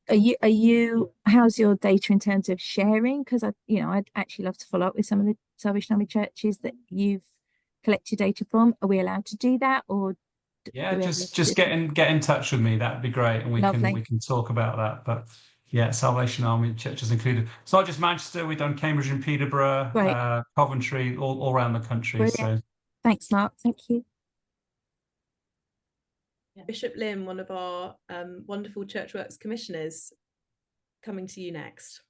Are you how's your data in terms of sharing? Because I'd actually love to follow up with some of the Salvation Army churches that you've collected data from. Are we allowed to do that, or yeah, just get in touch with me. That'd be great, and we can talk about that. But yeah, Salvation Army churches included. It's not just Manchester. We've done Cambridge and Peterborough, right. Coventry, all around the country. Brilliant. So thanks, Mark. Thank you. Yeah. Bishop Lim, one of our wonderful ChurchWorks commissioners, coming to you next.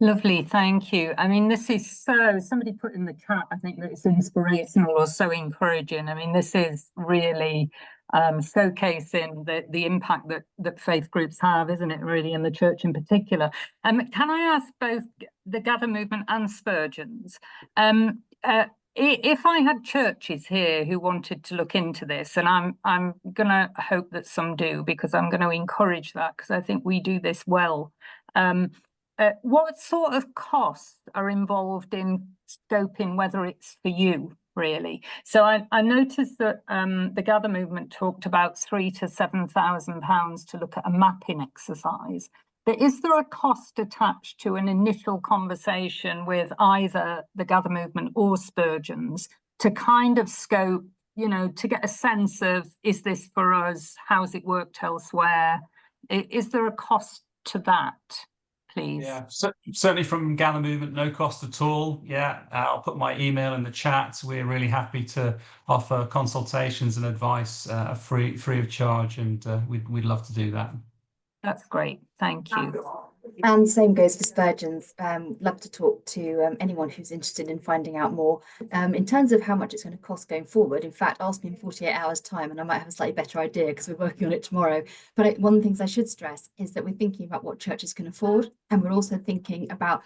Lovely, thank you. I mean, this is somebody put in the chat, I think, that it's inspirational or so encouraging. I mean, this is really showcasing the impact that faith groups have, isn't it, really, in the church in particular. Can I ask both the Gather movement and Spurgeons, if I had churches here who wanted to look into this, and I'm going to hope that some do, because I'm going to encourage that, because I think we do this well. What sort of costs are involved in scoping whether it's for you, really? So I noticed that the Gather movement talked about £3,000 to £7,000 to look at a mapping exercise. But is there a cost attached to an initial conversation with either the Gather movement or Spurgeon's to kind of scope, you know, to get a sense of, is this for us? How's it worked elsewhere? Is there a cost to that, please? Yeah, certainly from Gather movement, no cost at all. Yeah, I'll put my email in the chat. We're really happy to offer consultations and advice free of charge, and we'd love to do that. That's great. Thank you. And same goes for Spurgeon's. Love to talk to anyone who's interested in finding out more. In terms of how much it's going to cost going forward, in fact, ask me in 48 hours time and I might have a slightly better idea, because we're working on it tomorrow. But one of the things I should stress is that we're thinking about what churches can afford, and we're also thinking about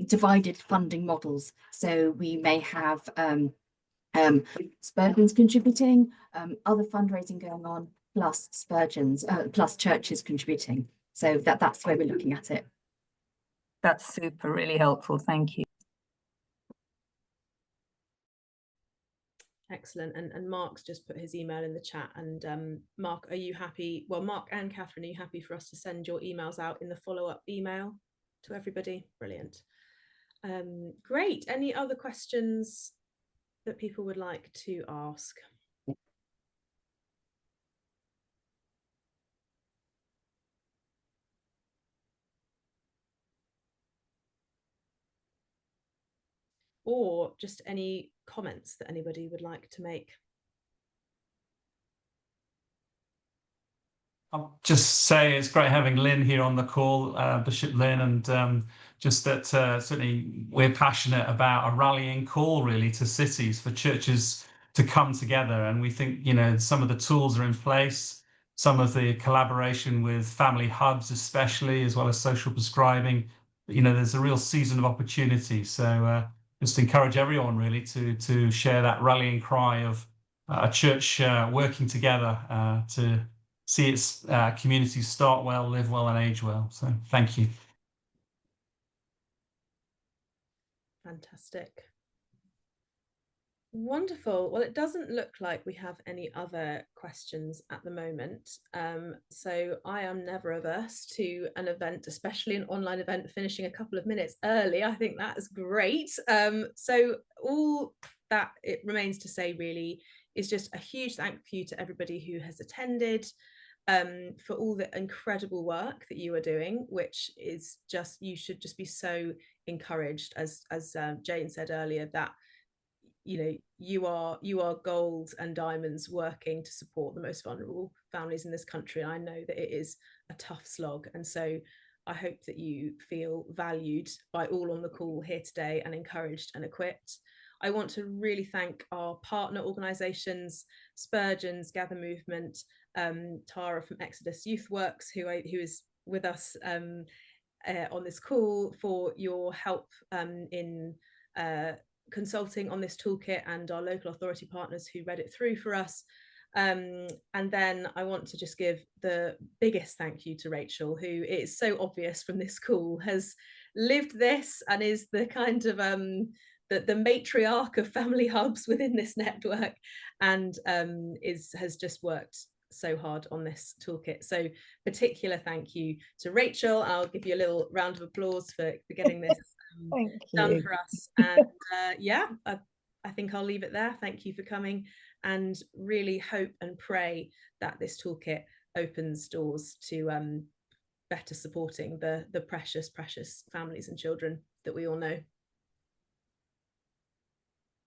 divided funding models. So we may have Spurgeon's contributing, other fundraising going on, plus Spurgeon's, plus churches contributing. So that's the way we're looking at it. That's super, really helpful. Thank you. Excellent. And Mark's just put his email in the chat. And Mark, are you happy? Well, Mark and Catherine, are you happy for us to send your emails out in the follow-up email to everybody? Brilliant. Great. Any other questions that people would like to ask? Or just any comments that anybody would like to make? I'll just say it's great having Lynn here on the call, Bishop Lynn, and just that certainly we're passionate about a rallying call really to cities for churches to come together. And we think, you know, some of the tools are in place, some of the collaboration with family hubs especially, as well as social prescribing. You know, there's a real season of opportunity. So just encourage everyone really to share that rallying cry of a church working together to see its communities start well, live well, and age well. So thank you. Fantastic. Wonderful. Well, it doesn't look like we have any other questions at the moment. So I am never averse to an event, especially an online event, finishing a couple of minutes early. I think that's great. So all that it remains to say really is just a huge thank you to everybody who has attended, for all the incredible work that you are doing, which is just, you should just be so encouraged, as Jane said earlier, that you know you are gold and diamonds working to support the most vulnerable families in this country. I know that it is a tough slog, and so I hope that you feel valued by all on the call here today and encouraged and equipped. I want to really thank our partner organisations, Spurgeon's, Gather Movement, Tara from Exodus YouthWorks, who is with us on this call, for your help in consulting on this toolkit, and our local authority partners who read it through for us. And then I want to just give the biggest thank you to Rachel, who, it is so obvious from this call, has lived this and is the kind of the matriarch of family hubs within this network, and has just worked so hard on this toolkit. So particular thank you to Rachel. I'll give you a little round of applause for getting this done for us. And yeah, I think I'll leave it there. Thank you for coming, and really hope and pray that this toolkit opens doors to better supporting the precious families and children that we all know.